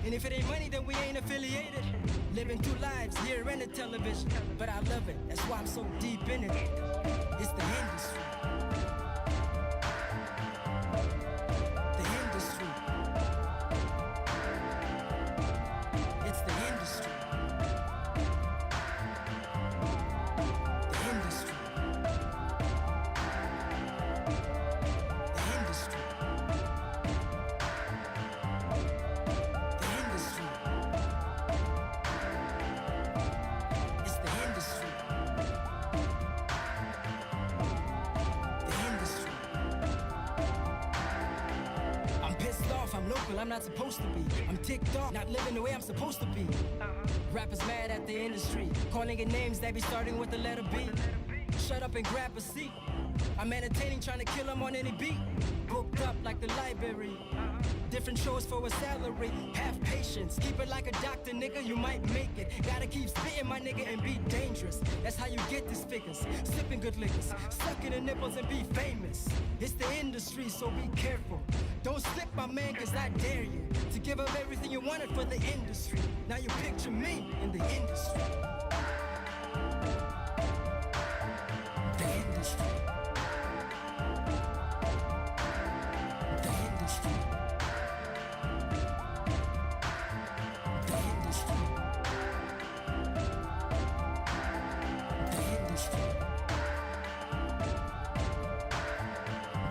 And if it ain't money, then we ain't affiliated. Living two lives, here and the television. But I love it, that's why I'm so deep in it. It's the industry. The industry. It's the industry. The industry. The industry. The industry. It's the industry. The industry. I'm pissed off, I'm local, I'm not supposed to be. I'm ticked off, not living the way I'm supposed to be. Rappers mad at the industry, calling it names that be starting with the letter B. Shut up and grab a seat. I'm entertaining, trying to kill them on any beat. Booked up like the library. Different shows for a salary. Have patience, keep it like a doctor, nigga, you might make it. Gotta keep spitting, my nigga, and be dangerous. That's how you get these figures. Sipping good liquors, sucking the nipples and be famous. It's the industry, so be careful. Don't slip, my man, cause I dare you to give up everything you wanted for the industry. Now you picture me in the industry. The industry. The industry. The industry. The industry.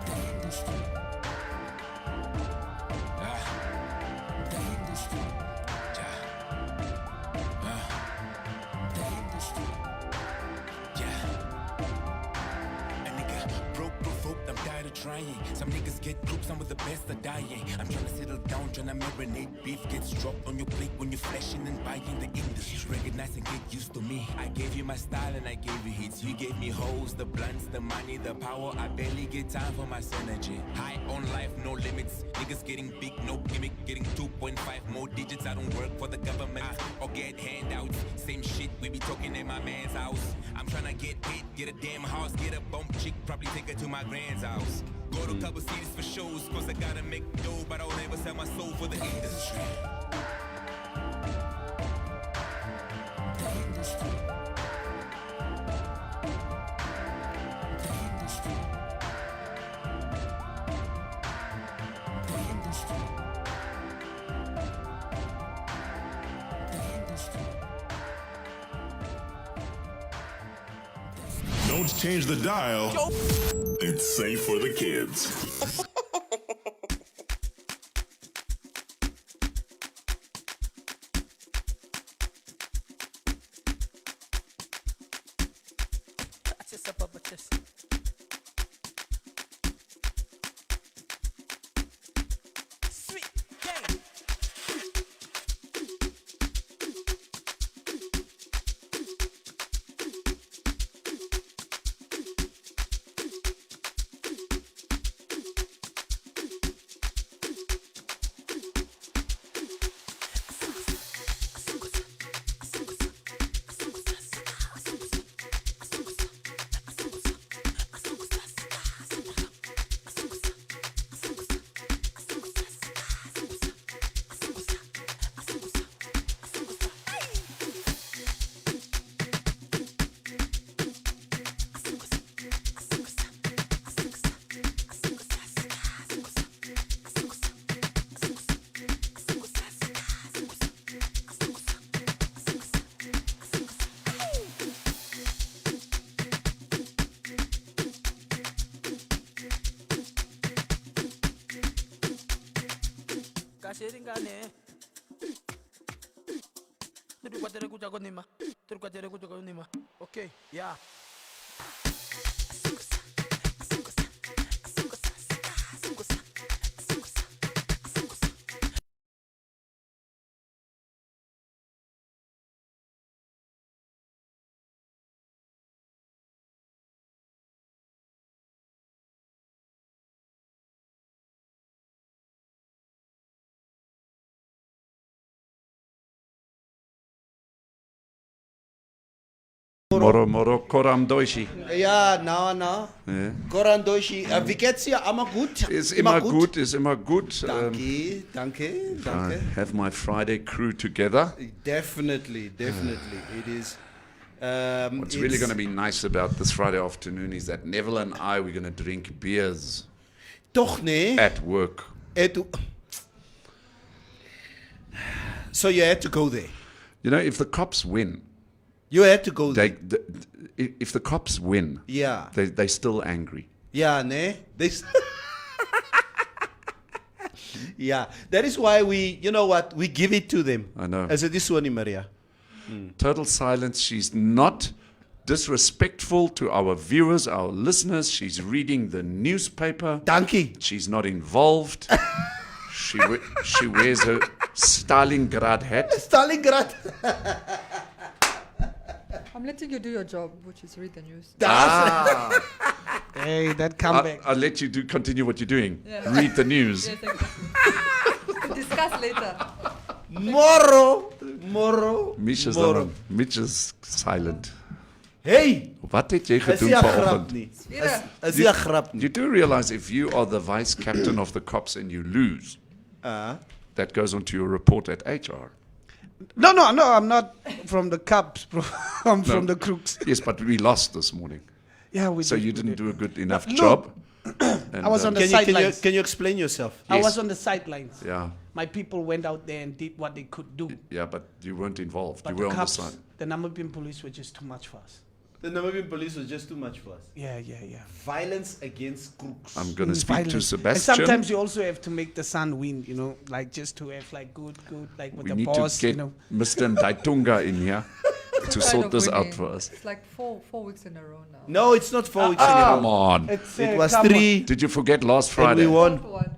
The industry. The industry. The industry. A nigga broke, provoked, I'm tired of trying. Some niggas get groups, some of the best are dying. I'm trying to settle down, trying to marinate. Beef gets dropped on your plate when you're flashing and buying. The industry recognize and get used to me. I gave you my style and I gave you hits. You gave me hoes, the blunts, the money, the power. I barely get time for my synergy. High on life, no limits. Niggas getting big, no gimmick. Getting 2.5 more digits. I don't work for the government or get handouts. Same shit, we be talking in my man's house. I'm trying to get paid, get a damn house, get a bump chick, probably take her to my grand's house. Go to a couple cities for shows, cause I gotta make dough, but I'll never sell my soul for the industry. The industry. The industry. The industry. The industry. Don't change the dial. It's safe for the kids. Kasheringane. Turukatere kucha konima. Turukatere kucha konima. Okay, yeah. Moro, Koram Doishi. Ja, no. Koran Doshi. Wie geht's dir? Immer gut? Ist immer gut, ist immer gut. Danke. I have my Friday crew together. Definitely. It is. What's really going to be nice about this Friday afternoon is that Neville and I, we're going to drink beers Toch nee. at work. So you had to go there. You know, if the cops win, You had to go there. if the cops win, Yeah. they're still angry. Yeah, nee. Yeah, that is why we give it to them. I know. As it is one, Maria. Total silence. She's not disrespectful to our viewers, our listeners. She's reading the newspaper. Dankie. She's not involved. She wears her Stalingrad hat. Stalingrad. I'm letting you do your job, which is read the news. Hey, that comeback. I'll let you continue what you're doing. Yeah. Read the news. Yes, exactly. Discuss later. Moro. Misha's silent. Hey. Wat het jy Is gedoen nie 'n grap vanoggend? nie. Svira. Is nie 'n grap nie. You do realize if you are the vice captain of the cops and you lose, that goes onto your report at HR. No, I'm not from the Cubs, bro. I'm from the Crooks. Yes, but we lost this morning. Yeah, we So did, you we didn't did. do a good enough Look, job. And, I was on the Can you sidelines. can you explain yourself? I Yes. was on the sidelines. Yeah, My people went out there and did what they could do. yeah, but you weren't involved. But You the were on the cops, side. the Namibian police were just too much for us. The Namibian police was just too much for us. Yeah. Violence against crooks. I'm going to speak to Violence. Sebastian. And sometimes you also have to make the sun win, like just to have like good, like with We the need boss, to get Mr. Ndaitunga in here to Kind sort of this out winning. for us. It's like four weeks in a row now. No, it's not 4 weeks in a Come row. on. It was 3 Did you forget last and Friday? we won. For one.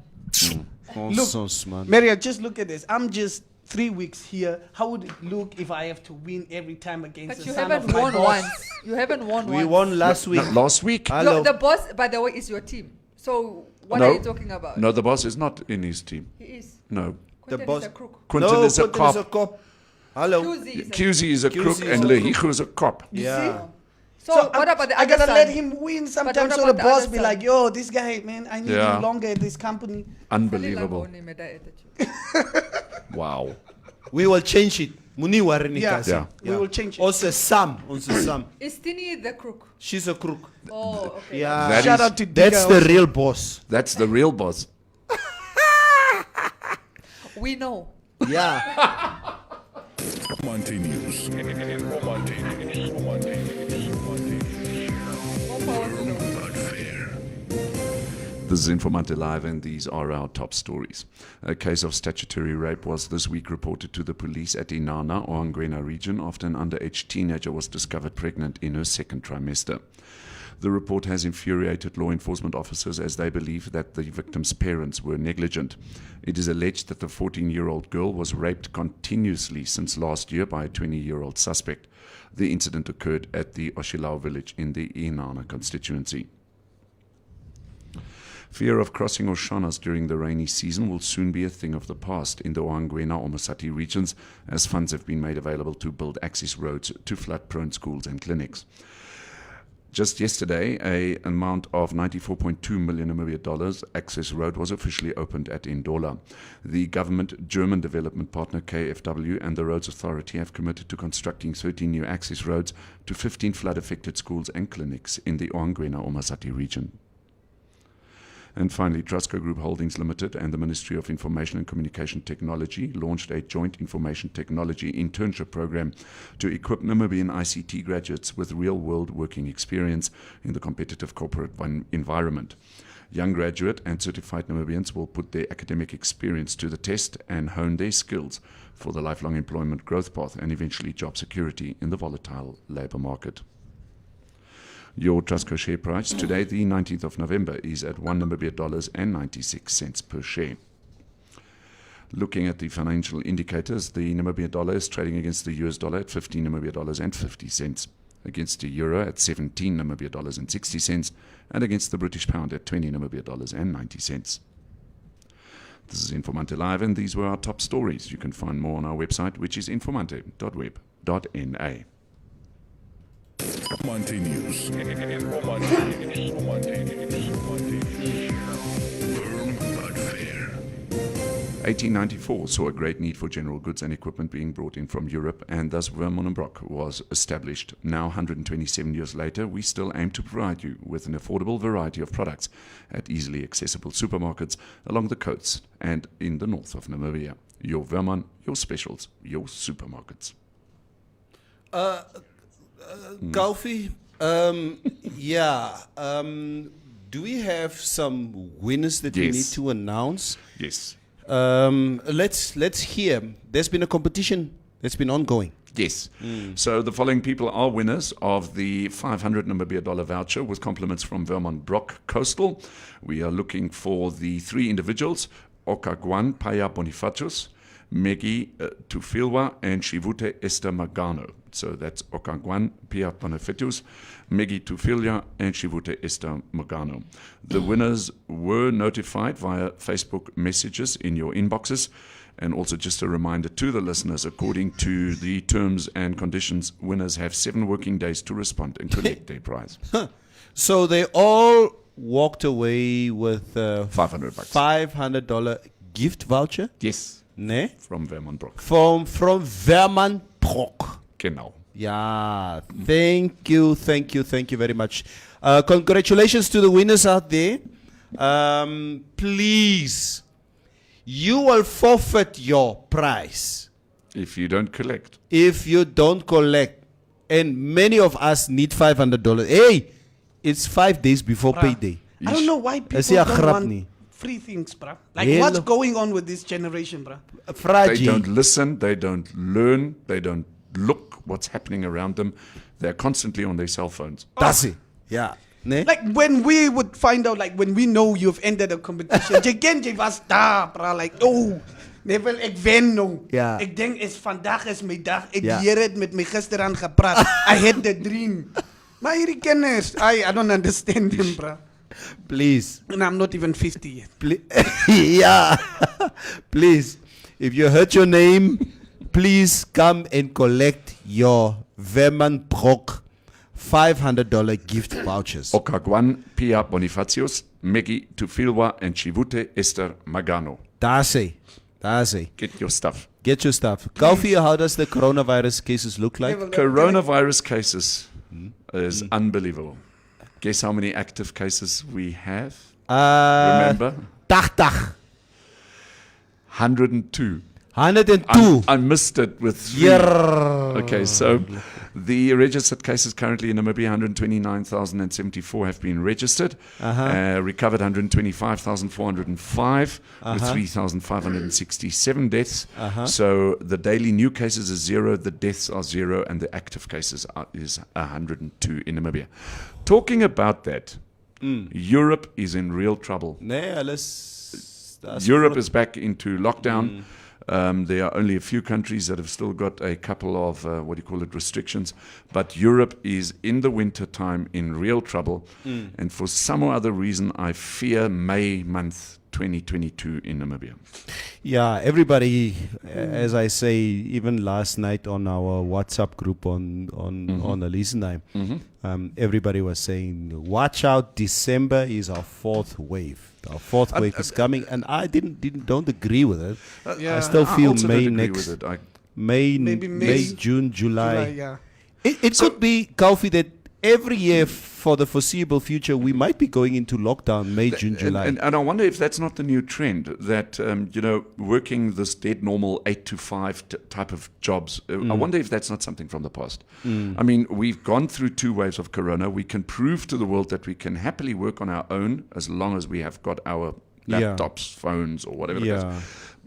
Look, Maria, just look at this. I'm just 3 weeks here. How would it look if I have to win every time against But the you son haven't of my won boss? once. You haven't won We once. won last week. No, last week? Hello. No, the boss, by the way, is your team. So what No. are you talking about? No, the boss is not in his team. He is. No. Quentin boss- is a crook. Quentin No, is a Quentin is a cop. cop. Hello. QZ is a QZ is a QZ crook is and a Lehigo is a cop. Yeah. So, what about the I other gotta son? let him win sometimes, what so the about the boss other be son? like, "Yo, this guy, man, I need Yeah. him longer at this company." Unbelievable. Only made that attitude. Wow. We will change it. Muni warni Yeah. kasi. Yeah. We will change it. Also Sam. Is Tini the crook? She's a crook. Oh, okay. Yeah. That Shout is- out to That's Diga the real boss. That's the real boss. We know. Yeah. Monte News. More power to them. This is Informante Live, and these are our top stories. A case of statutory rape was this week reported to the police at Inana, Oangwena region, after an underage teenager was discovered pregnant in her second trimester. The report has infuriated law enforcement officers as they believe that the victim's parents were negligent. It is alleged that the 14-year-old girl was raped continuously since last year by a 20-year-old suspect. The incident occurred at the Oshilau village in the Inana constituency. Fear of crossing Oshanas during the rainy season will soon be a thing of the past in the Oangwena or Masati regions, as funds have been made available to build access roads to flood-prone schools and clinics. Just yesterday, an amount of $94.2 million access road was officially opened at Ndola. The government, German development partner KfW, and the Roads Authority have committed to constructing 13 new access roads to 15 flood-affected schools and clinics in the Oangwena or Masati region. And finally, Trusco Group Holdings Limited and the Ministry of Information and Communication Technology launched a joint information technology internship program to equip Namibian ICT graduates with real-world working experience in the competitive corporate environment. Young graduate and certified Namibians will put their academic experience to the test and hone their skills for the lifelong employment growth path and eventually job security in the volatile labour market. Your Trusco share price today, the 19th of November, is at $1.96 per share. Looking at the financial indicators, the Namibian dollar is trading against the US dollar at 15 Namibian dollars and 50 cents, against the euro at 17 Namibian dollars and 60 cents, and against the British pound at 20 Namibian dollars and 90 cents. This is Informante Live, and these were our top stories. You can find more on our website, which is informante.web.na. Monte News. 1894 saw a great need for general goods and equipment being brought in from Europe, and thus Vermont Brock was established. Now, 127 years later, we still aim to provide you with an affordable variety of products at easily accessible supermarkets along the coast and in the north of Namibia. Your Vermont, your specials, your supermarkets. Kofi, do we have some winners that we Yes. need to announce? Yes. Let's hear. There's been a competition that's been ongoing. Yes. So the following people are winners of the 500 Namibia dollar voucher with compliments from Vermont Brock Coastal. We are looking for the three individuals, Okagwan Paya Bonifacius, Megi Tufilwa, and Shivute Esther Magano. So that's Okagwan Paya Bonifacius, Megi Tufilwa, and Shivute Esther Magano. The winners were notified via Facebook messages in your inboxes. And also just a reminder to the listeners, according to the terms and conditions, winners have 7 working days to respond and collect their prize. So they all walked away with $500. $500 gift voucher. Yes. Ne? From Vermont Brock. From Vermont Brock. Genau. Yeah. Thank you very much. Congratulations to the winners out there. Please, you will forfeit your prize If you don't collect. if you don't collect. And many of us need $500. Hey, it's 5 days before payday. I don't know why people Is hy 'n don't grap want nie? free things, bruh. Like, Hello. what's going on with this generation, bruh? They Fragile. don't listen, they don't learn, they don't look what's happening around them. They're constantly on their cell phones. That's it. Yeah. Ne? Like, when we would find out, like, when we know you've ended a competition, jy ken jy was daar, bruh. Like, oh, Neville, ek wen nou. Ja. Ek denk, vandag is my dag. Ek Ja. die Here het met my gisteraan gepraat. I had the dream. Maar hierdie kinders, I don't understand them, bruh. Please. And I'm not even 50 yet. Yeah. Please, if you heard your name, please come and collect your Vermont Brock $500 gift vouchers. Okagwan Pia Bonifacius, Megi Tufilwa, and Shivute Esther Magano. That's it. Get your stuff. Get your stuff. Kofi, how does the coronavirus cases look like? Coronavirus cases is unbelievable. Guess how many active cases we have? Remember? 80. 102. 102. I missed it with 3. Yeah. Okay, so the registered cases currently in Namibia, 129,074 have been registered. Recovered 125,405 with 3,567 deaths. So the daily new cases is 0, the deaths are 0, and the active cases is 102 in Namibia. Talking about that, Europe is in real trouble. Nee, Europe is back into lockdown. There are only a few countries that have still got a couple of, restrictions. But Europe is in the winter time in real trouble. And for some or other reason, I fear May month 2022 in Namibia. Yeah, everybody, as I say, even last night on our WhatsApp group on Elisenheim, everybody was saying, watch out, December is our 4th wave. Our 4th wave is coming, and I don't agree with it. I still feel also May don't agree next, with it. May, June, July. Yeah. It could be, Kofi, that every year for the foreseeable future, we might be going into lockdown May, June, July. And I wonder if that's not the new trend, that, working this dead normal 8 to 5 type of jobs. I wonder if that's not something from the past. I mean, we've gone through 2 waves of corona. We can prove to the world that we can happily work on our own as long as we have got our laptops, phones, or whatever it is.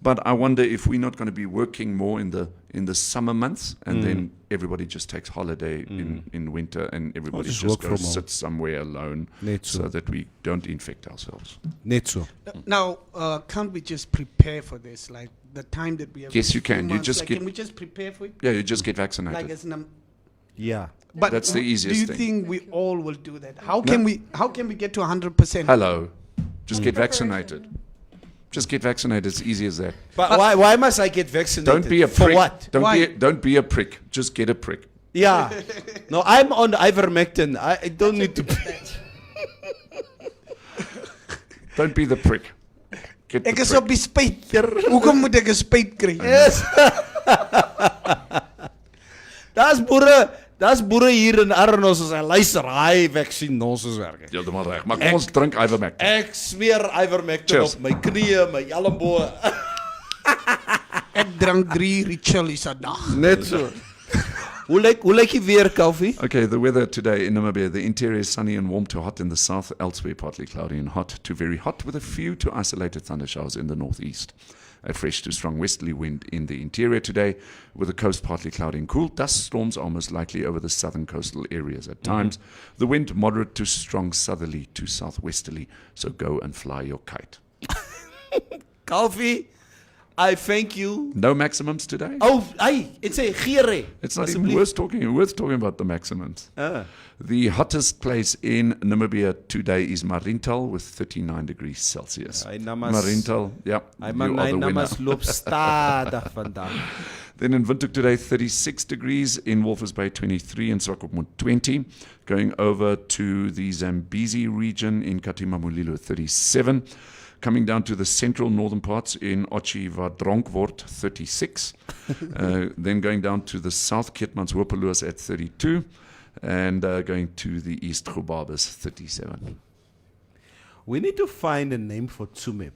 But I wonder if we're not going to be working more in the summer months, and then everybody just takes holiday in winter, and everybody just goes sit somewhere alone, so that we don't infect ourselves. Net so. Now, can't we just prepare for this? Like, the time that we have. Yes, you can. You just can we just prepare for it? Yeah, you just get vaccinated. Like, as Yeah. but That's the easiest Do you thing. think we all will do that? How can we get to 100%? Hello. Just get vaccinated. Just get vaccinated. It's easy as that. But why must I get vaccinated? Don't be a prick. For what? Don't be a prick. Just get a prick. Yeah. No, I'm on ivermectin. I don't need to. Don't be the prick. Get Ek the is prick. op die spyt. Hoekom moet ek 'n spyt kry? Yes. Daar's boere hier in Arnos as hy luister, hy vaccine nonsens werk. Heeltemal reg. Maar kom ons drink ivermectin. Ek smeer ivermectin Cheers. op my knieë, my elmboë. Ek drank 3 Richelis 'n dag. Net so. Hoe lyk die weer, Koffie? Okay, the weather today in Namibia, the interior is sunny and warm to hot in the south, elsewhere partly cloudy and hot to very hot with a few to isolated thunder showers in the northeast. A fresh to strong westerly wind in the interior today, with the coast partly cloudy and cool. Dust storms are most likely over the southern coastal areas at times. The wind moderate to strong southerly to southwesterly, so go and fly your kite. Koffie, I thank you. No maximums today? Oh, het sê gere. It's not even worth talking about the maximums. The hottest place in Namibia today is Marintal with 39 degrees Celsius. Marintal, yeah, Hy you are the winner. namas loop stadig vandag. Then in Windhoek today, 36 degrees. In Walvis Bay, 23. In Swakopmund, 20. Going over to the Zambezi region in Katimamulilo, 37. Coming down to the central northern parts in Otjiwadronkwoord, 36. Then going down to the south, Keetmanshopeloos at 32. And going to the east, Gubabas, 37. We need to find a name for Tsumeb.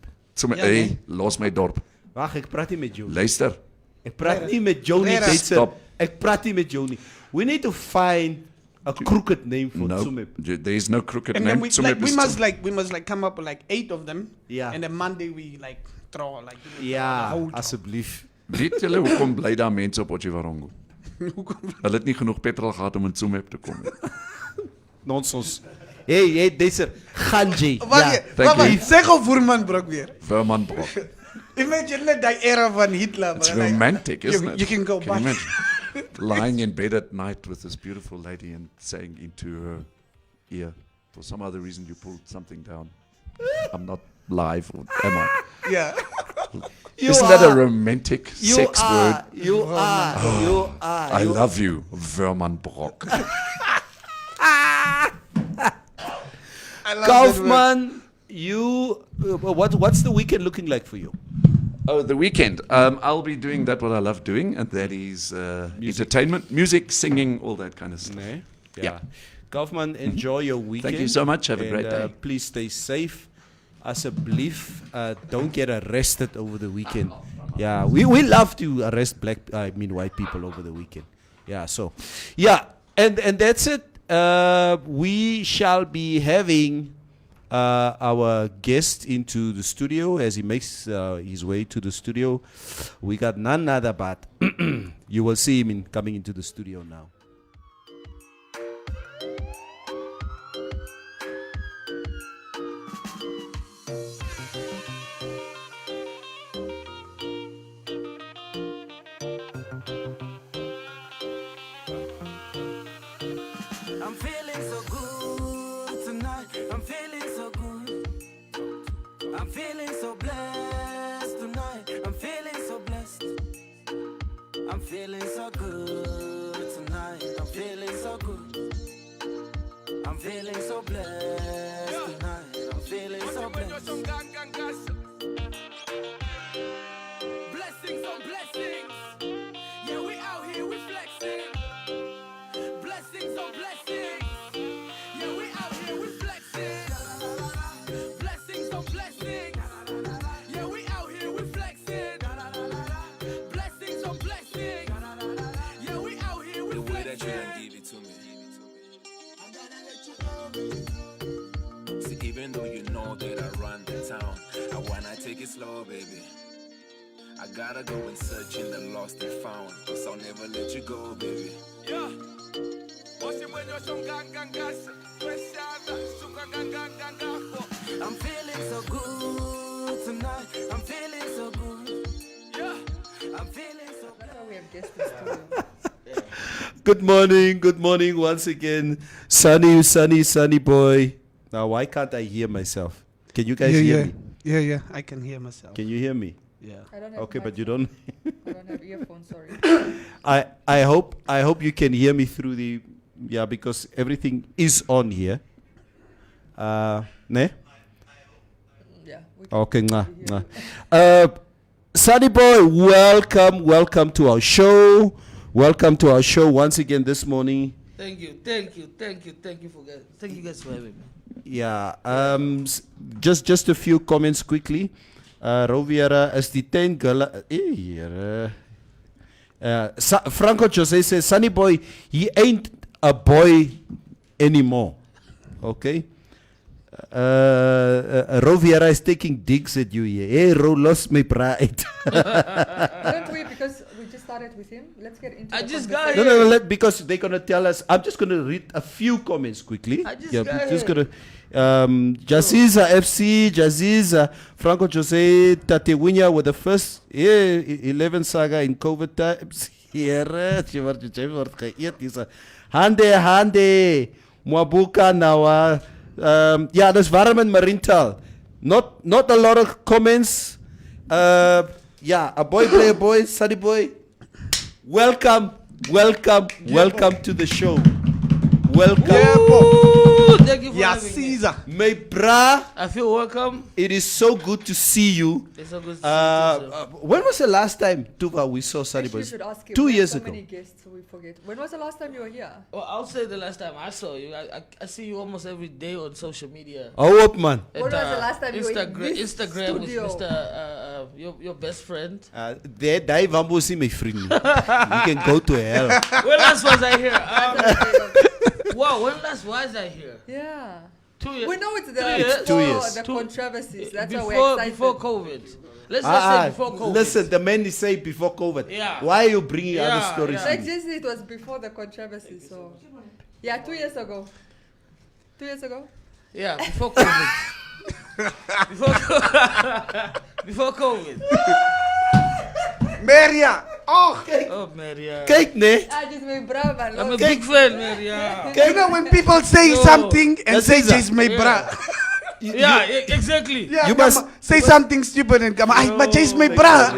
Hey, los my dorp. Wag, ek praat nie met jou. Luister. Ek praat nie met jou nie, Rera. Duitser. Stop. Ek praat nie met jou nie. We need to find a crooked name for No, Tsumeb. there is no crooked And name. then we Tsumeb is must come up with 8 of them. Yeah. And then Monday we draw Ja, the whole asseblief. Weet julle hoekom bly daar mense op Otjiwarongo? Hulle het nie genoeg petrol gehad om in Tsumeb te kom nie. Nonsens. Hey, Duitser. Ganji. Wag, thank you. sê gou Voerman brok weer. Verman Brok. Imagine net die era van Hitler. It's maar like, romantic, isn't it? you can go you back. imagine? Lying in bed at night with this beautiful lady and saying into her ear, for some other reason you pulled something down. I'm not live, or am I? Yeah. Isn't that a romantic sex word? You are. I love you, Verman Brock. I love that word. Kaufman, what's the weekend looking like for you? Oh, the weekend. I'll be doing what I love doing, and that is entertainment, music, singing, all that kind of stuff. Nee? Yeah. Kaufman, enjoy your weekend. Thank you so much. Have a great day. Please stay safe. Asseblief, don't get arrested over the weekend. Yeah, we love to arrest white people over the weekend. Yeah, so, yeah, and that's it. We shall be having our guest into the studio as he makes his way to the studio. We got none other but you will see him coming into the studio now. I'm feeling so good tonight. I'm feeling so good. I'm feeling so blessed tonight. I'm feeling so blessed. I'm feeling so good tonight. I'm feeling so good. I'm feeling so blessed tonight. I'm feeling so blessed. Blessings on blessings. Yeah, we out here, we flexing. Blessings on blessings. Yeah, we out here, we flexing. Blessings on blessings. Yeah, we out here, we flexing. Blessings on blessings. Yeah, we out here, we flexing. The way that you done give it to me. See, even though you know that I run the town, I wanna take it slow, baby. I gotta go and search in the lost and found, 'cause I'll never let you go, baby. Yeah. I'm feeling so good tonight. I'm feeling so good. Yeah. I'm feeling so good. We have guests in the studio. Good morning once again. Sunny boy. Now, why can't I hear myself? Can you guys hear me? Yeah, I can hear myself. Can you hear me? Yeah. I don't have Okay, but you headphones. don't. I don't have earphones, sorry. I hope you can hear me through the because everything is on here. Ne? Yeah. We can Okay, hear nga. you. Sunny boy, welcome to our show. Welcome to our show once again this morning. Thank you guys for having me. Yeah. Just a few comments quickly. Roviera is die 10 gala. Franco Jose says, Sunny boy, he ain't a boy anymore. Okay. Roviera is taking digs at you here. Hey, Ro, lost my pride. Don't we, because we just started with him? Let's get into I the just conversation. got No, because they're gonna tell us. I'm just gonna read a few comments quickly. I just we're got just it. gonna. Jaziza FC, Jaziza, Franco Jose, Tatewinya with the first 11 saga in COVID times. Here, Hande, Mwabuka Nawa. There's warm in Marintal. Not a lot of comments. A boy play a boy, Sunny boy. Welcome to the show. Welcome. Thank you for Yeah, having me. Caesar. My bra, I feel welcome. it is so good to see you. It's so good to see you, sir. When was the last time, Tuva, we saw Sunny Actually, you Boys? should ask him. 2 We have years so ago. many guests, so we forget. When was the last time you were here? Well, I'll say the last time I saw you. I see you almost every day on social media. Oh, up, man. When was the last time you were in this Instagram with studio? Mr. Your best friend. There, die Wambo see my friend. You can go to hell. When last was I here? Wow, when last was I here? Yeah. 2 years. We know it's 3 years. 2 years. the controversies. That's why we're Before excited. before COVID. Let's just say before COVID. Listen, the man is saying before COVID. Yeah. Why are you bringing Yeah, other stories? yeah. in? Like just it was before the controversy, so yeah, 2 years ago. 2 years ago? Yeah, before COVID. before COVID. Maria. Oh, Oh, Maria. Kijk, nee. I just made bravo, man. I'm a Look. big fan, Maria. you know when people say No. something and That's say Caesar. just my bra. Yeah, exactly. Yeah, You come must- on, say something stupid and come. I but just my bra.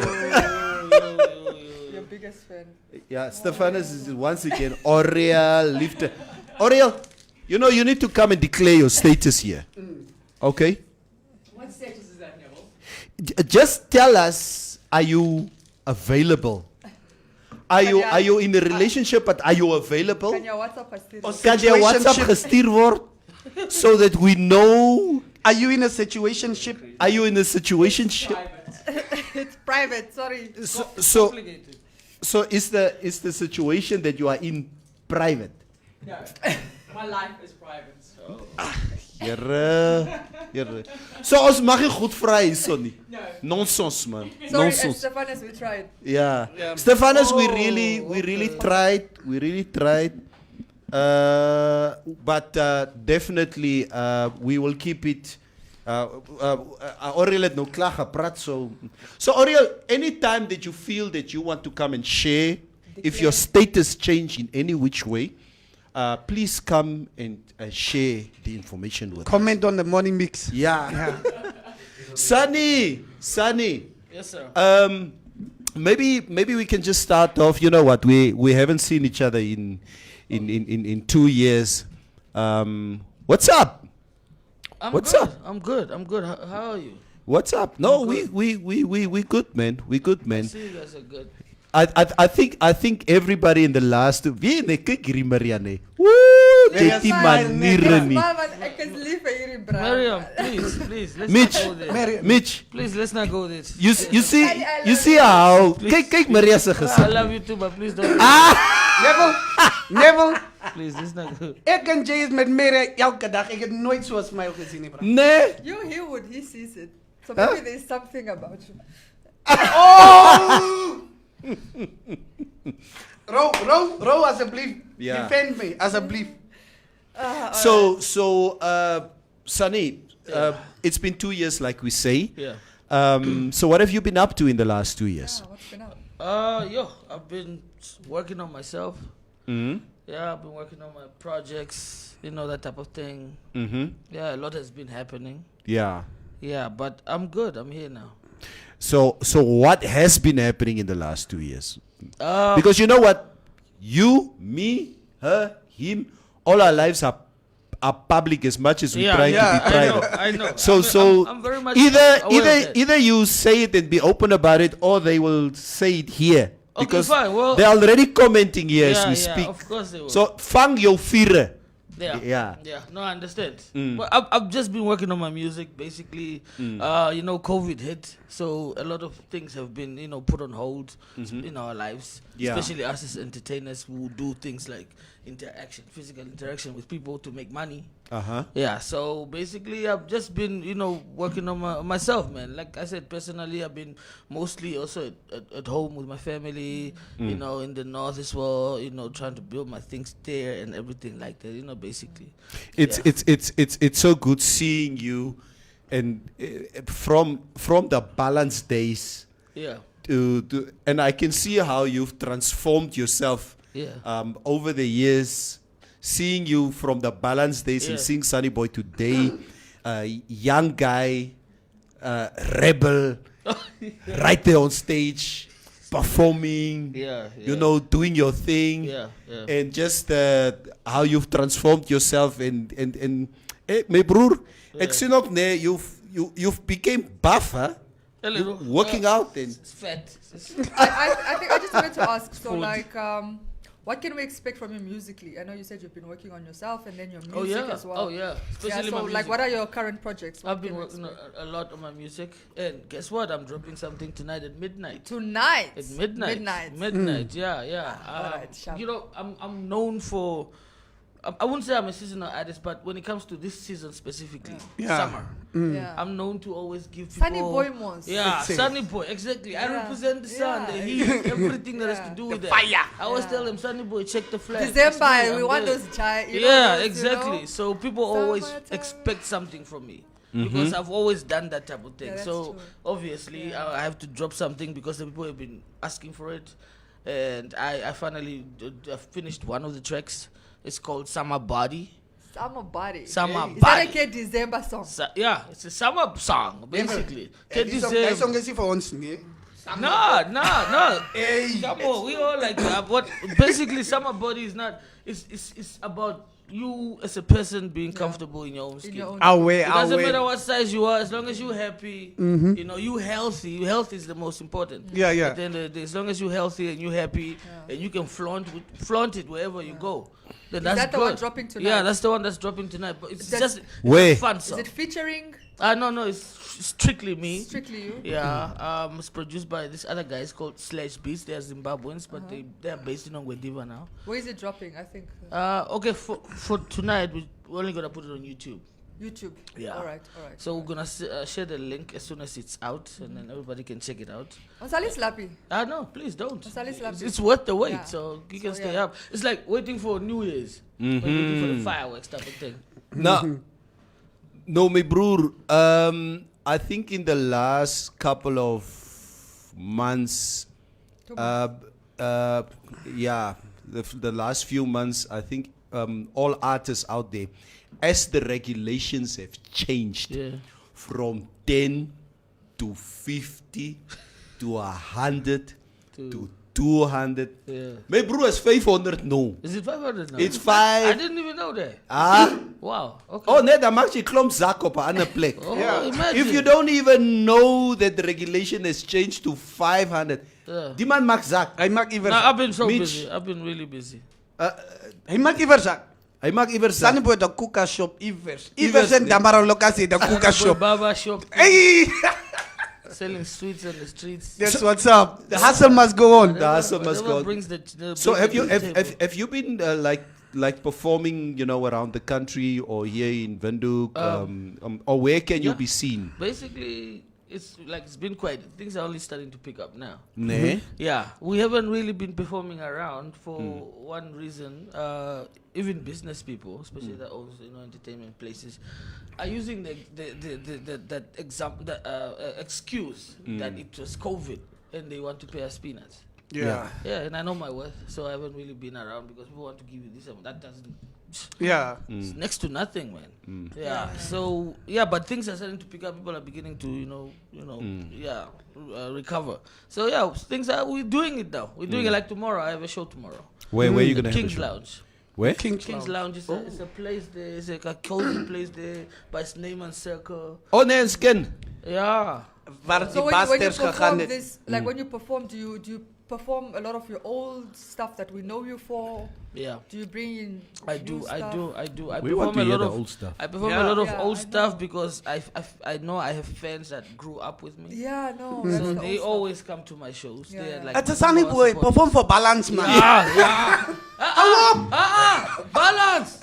Your biggest fan. Yeah, Stephanus is once again Oriel lifter. Oriel, you know you need to come and declare your status here. Okay? What status is that, Neville? Just tell us, are you available? Are you in a relationship, but are you available? Can your WhatsApp gestuurd? Kan jy WhatsApp gestuur word so that we know? Are you in a situationship? Are you in a situationship? It's private, sorry. So is the situation that you are in private? No. My life is private, so. Here. So ons mag nie goed vra hierso nie. No. Nonsense, man. Sorry, Nonsense. Stephanus, we tried. Yeah. Stephanus, we Oh, really okay. tried. But definitely we will keep it. Oriel het nou klaar gepraat, so Oriel, anytime that you feel that you want to come and share, if your status change in any which way, please come and share the information with us. Comment on the morning mix. Yeah. Sunny. Yes, sir. Maybe we can just start off. You know what? We haven't seen each other in 2 years. What's up? What's good. up? I'm good. How are you? What's up? No, we good, man. We good, I man. see you guys are good. I think everybody in the last wie nee kyk hierdie Marianne. Woo, Marianne dit smile, maniere nie. Maar ek is lief vir hierdie brand. Miriam, please, let's Mitch, not go there. Mitch, Please, let's not go there. you see I you love see you. how kyk Maria se I gesig. love you too, but please don't. Neville, Please, let's not go. ek en Jay is met Maria elke dag. Ek het nooit so 'n smile gesien nie, bro. Nee. You hear what he sees it. So maybe there's something about you. Ro, asseblief. Ja. Defend me, asseblief. So Sunny, it's been 2 years like we say. Yeah. So what have you been up to in the last 2 years? What's been up? I've been working on myself. Mm-hmm. Yeah, I've been working on my projects, that type of thing. Mm-hmm. Yeah, a lot has been happening. Yeah. Yeah, but I'm good. I'm here now. So what has been happening in the last 2 years? Because you know what, you, me, her, him, all our lives are public as much as we try to be private. I know. So I'm very much either you say it and be open about it, or they will say it here. Okay, Because fine. Well, they're already commenting here as we yeah, speak. of course they will. So fang your fear. Yeah. No, I understand. But I've just been working on my music. Basically, COVID hit, so a lot of things have been, put on hold in our lives. Yeah. Especially us as entertainers who do things like physical interaction with people to make money. Yeah. So basically, I've just been, working on myself, man. Like I said, personally, I've been mostly also at home with my family. In the north as well. Trying to build my things there and everything like that. Basically, it's so good seeing you, and from the balance days. Yeah. And I can see how you've transformed yourself. Yeah. Over the years, seeing you from the balance days and seeing Sunny Boy today, young guy, rebel, right there on stage, performing, doing your thing, and just how you've transformed yourself and my broer, ek sien ook nee, you've became buffer. Working out and it's fat. I think I just wanted to ask, so like, what can we expect from you musically? I know you said you've been working on yourself and then your music as well. Oh yeah, especially my so music. like, what are your current projects? I've been working a lot on my music, and guess what? I'm dropping something tonight at midnight. Tonight? At midnight. Yeah. Sharp. I'm known for. I wouldn't say I'm a seasonal artist, but when it comes to this season specifically, summer, I'm known to always give people... Sunny Boy Mons. Yeah, Sunny Boy, exactly. I represent the sun, the heat, everything that has to do with that. Fire. I always tell them, Sunny Boy, check the flag. December, we want those chai. Exactly. So people always expect something from me. Because I've always done that type of thing. So true. Obviously, I have to drop something because the people have been asking for it. And I finally finished one of the tracks. It's called Summer Body. Summer Body. Summer Is Body. that a December song? It's a summer song, basically. Hy song is nie vir ons nie. No. Hey. Come on, we all like that. What basically Summer Body is not. It's about you as a person being comfortable in your own skin. It doesn't matter what size you are, as long as you're happy. You healthy. You health is the most important. Yeah. At the end of the day, as long as you're healthy and you're happy and you can flaunt it wherever you go. Then that's that the one dropping tonight? Yeah, that's the one that's dropping tonight. But it's just Where? a fun song. Is it featuring? No, it's strictly me. Strictly you? Yeah. It's produced by this other guys called Slash Beats. They're Zimbabweans, but they are based in Ongwediva now. Where is it dropping? I think. Okay, for tonight we're only gonna put it on YouTube. YouTube. Yeah. All right. So we're gonna share the link as soon as it's out, and then everybody can check it out. On Salis Lapi. No, please don't. Lapi. It's worth the wait, Yeah. so you can stay up. It's like waiting for New Year's, waiting for the fireworks type of thing. No, my broer. I think in the last couple of months, the last few months, I think all artists out there, as the regulations have changed from 10 to 50 to 100 to 200. My broer is 500 now. Is it 500 now? It's 5. I didn't even know that. Wow. Okay. Oh, nee, dan maak je klomp zak op 'n ander plek. Imagine. If you don't even know that the regulation has changed to 500, die man maak zak. Hy maak iewers. I've been so busy. I've been really busy. Hy maak iewers sak. Hy maak iewers zak. Sunny Boy the Kuka shop iewers. Iewers in Damara lokasie the Kuka shop. Baba shop. Hey! Selling sweets on the streets. That's what's up. The hustle must go on. The hustle must go on. Brings So have you been like performing, around the country or here in Windhoek, or where can you be seen? Basically, it's been quiet. Things are only starting to pick up now. Nee? Yeah, we haven't really been performing around for one reason. Even business people, especially that owns entertainment places, are using that excuse that it was COVID and they want to pay us peanuts. Yeah. Yeah, and I know my worth, so I haven't really been around because people want to give you this and that doesn't. Yeah. It's next to nothing, man. Yeah. So yeah, but things are starting to pick up. People are beginning to, recover. So yeah, we're doing it now. We're doing it like tomorrow. I have a show tomorrow. Where are you gonna have a King's show? Lounge. Where? King's Lounge is a place there. It's like a cozy place there by Sneeman Circle. Oh, nee, skin. Yeah. So when you perform this, like when you perform, do you perform a lot of your old stuff that we know you for? Yeah. Do you bring in? I do. I We want perform to a hear lot the of old stuff. I perform a lot of old stuff because I know I have fans that grew up with me. Yeah, no. So they always come to my shows. Yeah. They're like It's a Sunny boy. Perform for balance, man. Yeah. Balance.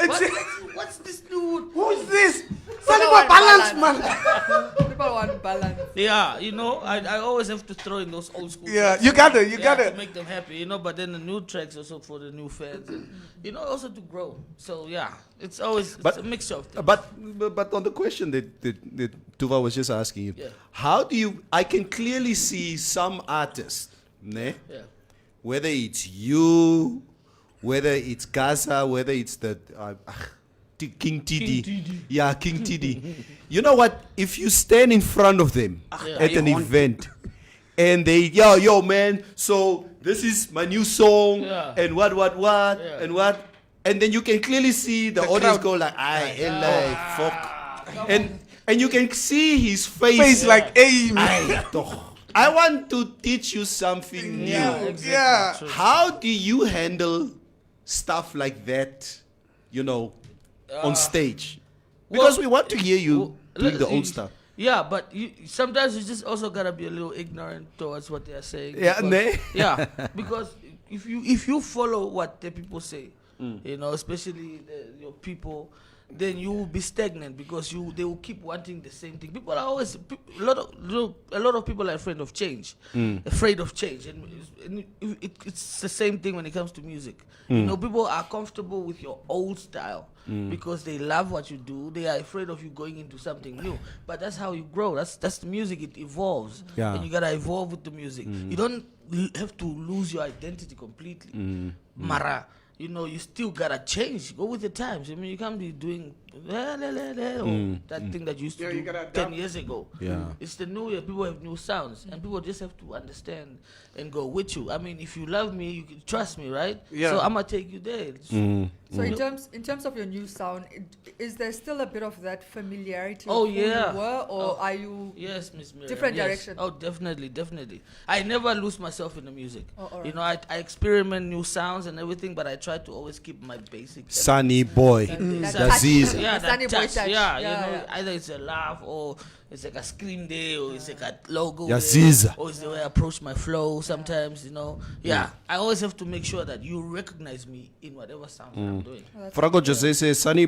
What's this dude? Who's this? Sunny boy, balance, man. People want balance. Yeah, I always have to throw in those old school. Yeah, tracks. you got it. To make them happy, But then the new tracks also for the new fans, and, also to grow. So yeah, it's always a mixture of things. But on the question that Tuva was just asking you, how do you? I can clearly see some artists, ne? Yeah. Whether it's you, whether it's Gaza, whether it's the King TD. Yeah, King TD. You know what? If you stand in front of them at an event and they, yo, man, so this is my new song and what, and what. And then you can clearly see the audience go like, fuck. And you can see his face like, hey, man. I want to teach you something new. Exactly. Yeah. How do you handle stuff like that, on stage? Because we want to hear you doing the old stuff. Yeah, but sometimes you just also gotta be a little ignorant towards what they are saying. Yeah, because if you follow what the people say, especially your people, then you will be stagnant because they will keep wanting the same thing. People are always a lot of people are afraid of change, and it's the same thing when it comes to music. People are comfortable with your old style because they love what you do. They are afraid of you going into something new. But that's how you grow. That's the music. It evolves, and you gotta evolve with the music. You don't have to lose your identity completely. Mara. You still gotta change. Go with the times. I mean, you can't be doing that thing that you used to do 10 years ago. Yeah. It's the new year. People have new sounds, and people just have to understand and go with you. I mean, if you love me, you can trust me, right? Yeah. So I'm gonna take you there. So in terms of your new sound, is there still a bit of that familiarity? Oh, of who yeah. you were, or are you? Yes, Miss Miriam. Different yes. direction? Oh, definitely. I never lose myself in the music. Oh, all right. I experiment new sounds and everything, but I try to always keep my basic. Sunny boy. That Yeah, that Sunny boy touch. touch. Yeah, either it's a laugh or it's like a scream day or it's like a logo Yeah, day, Ziza. or it's the way I approach my flow sometimes, Yeah, I always have to make sure that you recognize me in whatever sound I'm doing. Franco Jose says, Sunny,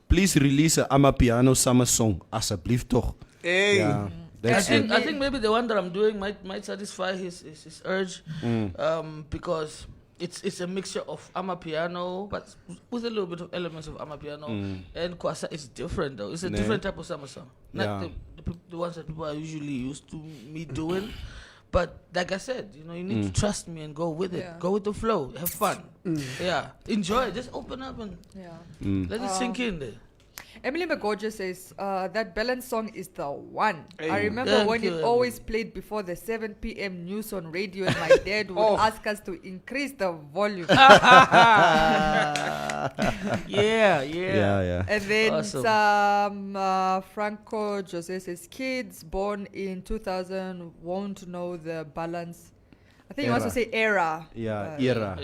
please release a Amapiano summer song. Asseblief toch. Hey. Yeah. I think maybe the one that I'm doing might satisfy his urge, because it's a mixture of Amapiano, but with a little bit of elements of Amapiano, and Kwasa. It's different though. It's a different type of summer song, not the ones that people are usually used to me doing. But like I said, you need to trust me and go with it. Go with the flow. Have fun. Yeah, enjoy it. Just open up and let it sink in there. Emily McGorgia says that balance song is the one. Hey. I remember Thank when you, it always played before the 7 p.m. news on radio, and my dad would ask us to increase the volume. Yeah. And then Awesome. Franco Jose says kids born in 2000 won't know the balance. I think he wants to say era. Yeah, Yeah.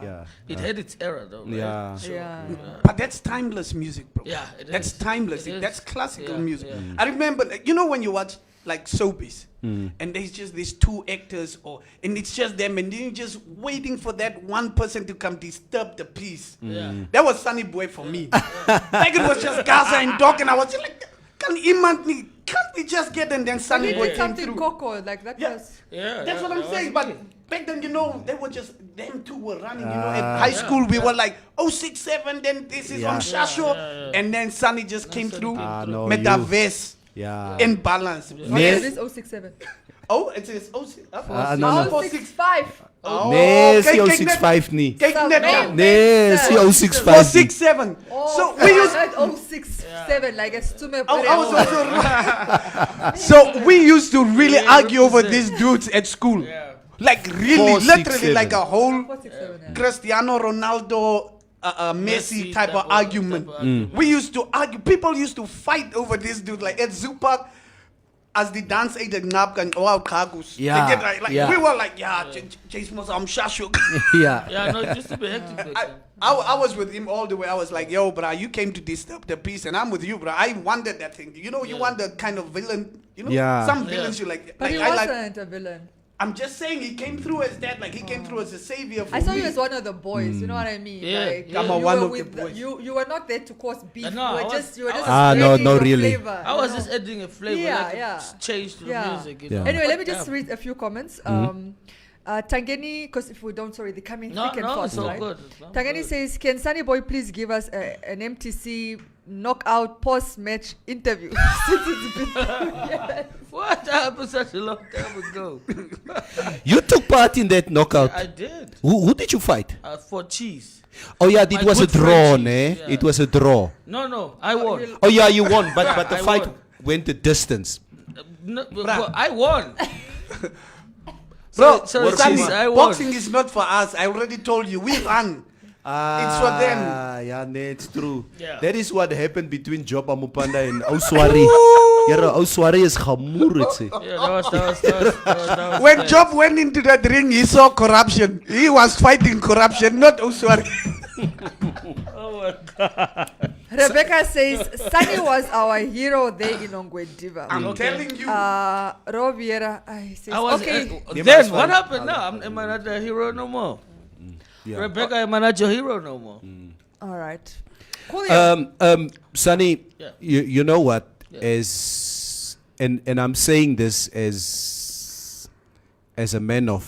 yeah. It had its era though. Right? Yeah. So, Yeah. But that's timeless music, bro. Yeah, That's is. timeless. It is. That's classical Yeah, music. yeah. I remember, when you watch like soapies, and there's just these two actors, and it's just them, and then you're just waiting for that one person to come disturb the peace. Yeah. That was Sunny Boy for me. Like it was just Gaza and Doc, and I was just like, can't we just get and then But Sunny he Boy did came something through. Coco, like that Yeah. was. Yeah, That's what I'm that saying. was But back then, they were just, them two were running, at high school, we were like, 067, then this is on Shasho. And then Sunny just came through. no, Met you- that vest Yeah. in balance. What is this 067? Oh, it is 06. No. 065. Oh, Nee, kyk, is kyk die net. 065 nie. Kyk net dan. Nee, is die Oh, 065 nie. 6'7". Oh, So we used. not 067, like it's too many. I was also so we used to really argue over these dudes at school. Like really, 4'6", literally 7". like a whole 467, yeah. Cristiano Ronaldo, Messi type of argument. argument. We used to argue. People used to fight over this dude. Like at Zoo Park, as the dance ate the nap and wow kagus. Yeah, Like yeah. we were like, yeah, Chase Mosa, I'm shashuk. Yeah. Yeah, no, it used to be hectic back then. I was with him all the way. I was like, yo, bro, you came to disturb the peace, and I'm with you, bro. I wanted that thing. You know, you want the kind of villain. You know, Yeah. some villains you like. But Like he I like. wasn't a villain. I'm just saying, he came through as that. Like he came through as a savior for I saw me. you as one of the boys. You know what I mean? Yeah, Like, yeah. I'm a you one were of the with boys. You were not there to cause beef. No, you I were was- just you were I just was- Ah, no, adding no, your really. flavor, I you was know? just adding a flavor, Yeah, like yeah. change to the Yeah. music. You Yeah. know? Anyway, let me But, just yeah. read a few comments. Tangeni, because if we don't, sorry, they're coming No, thick and no, fast, it's all right? good. It's all Tangeni good. says, can Sunny Boy please give us an MTC knockout post-match interview? Since it's been What happened such a long time ago? You took part in that knockout. I did. Who did you fight? For cheese. Oh yeah, it My was a good draw, friend, ne? yeah. It was a draw. No, I won. Oh yeah, you won, but Yeah, the I fight won. went the distance. No, well, I won. Bro, Sorry, Sunny, cheese, I won. boxing is not for us. I already told you. We run. It's for them. Yeah, nee, it's true. Yeah. That is what happened between Job Amupanda and Auswari. Yeah, Auswari is Khamur, it's it. Yeah, that was When bad. Job went into that ring, he saw corruption. He was fighting corruption, not Uswari. Oh my God. Rebecca says, Sunny was our hero there in Ongwe Diva. I'm telling you. Roviera says, I was okay. then what happened now? Am I not a hero no more? Yeah. Rebecca, am I not your hero no more? All right. Cool. Sunny, Yeah. you know what? Yeah. As and I'm saying this as a man of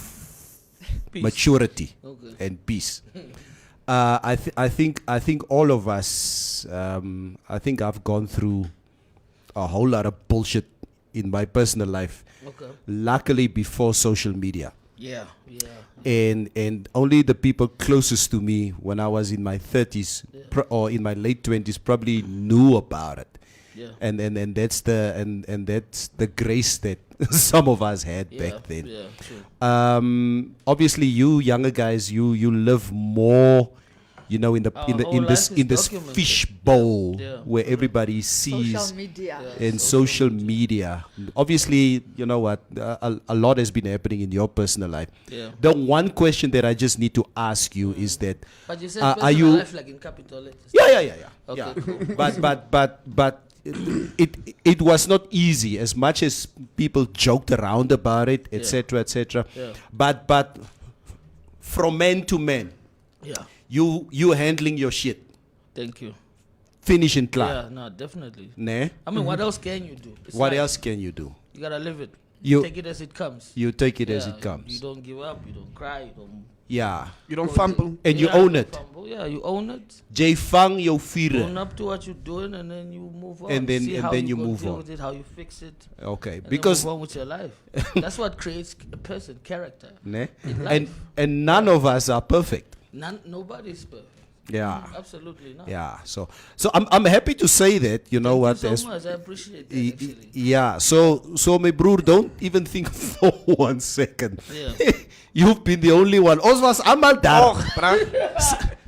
Peace. maturity Okay. and peace. I think all of us. I think I've gone through a whole lot of bullshit in my personal life. Okay. Luckily, before social media. Yeah. And only the people closest to me when I was in my 30s or in my late 20s probably knew about it. Yeah. And that's the grace that some of us had back then. Yeah, true. Obviously you younger guys you live more, you know, in Our this whole life is documented. fish bowl Yeah. where everybody sees Social media. and social media. Obviously, you know what, a lot has been happening in your personal life. Yeah. The one question that I just need to ask you is that But you said are personal you life like in capital letters. yeah. Okay, cool. But it was not easy, as much as people joked around about it, etc. Yeah. But from man to man, Yeah. you handling your shit, Thank you. finish in Yeah, class. no, definitely. Ne? I mean, what else can you do? It's What life. else can you do? You gotta live it. You- take it as it comes. You take it as Yeah, it comes. You don't give up. You don't cry. You don't. Yeah. You don't fumble. And you Yeah, own don't it. fumble. Yeah, you own it. Jy vang jou Own vieren. up to what you're doing, and then you move on. And then- See and how then you gonna move deal on. with it, how you fix it. Okay. And Because then move on with your life. That's what creates a person, character. ne? In life. And none of us are perfect. Nobody's perfect. Yeah. Absolutely not. Yeah. So I'm happy to say that, you know what, Thank as you so much. I appreciate that. Y- Actually. yeah, so my bro, don't even think for 1 second. Yeah. You've been the only one. Ons was almal daar. Oh, bro.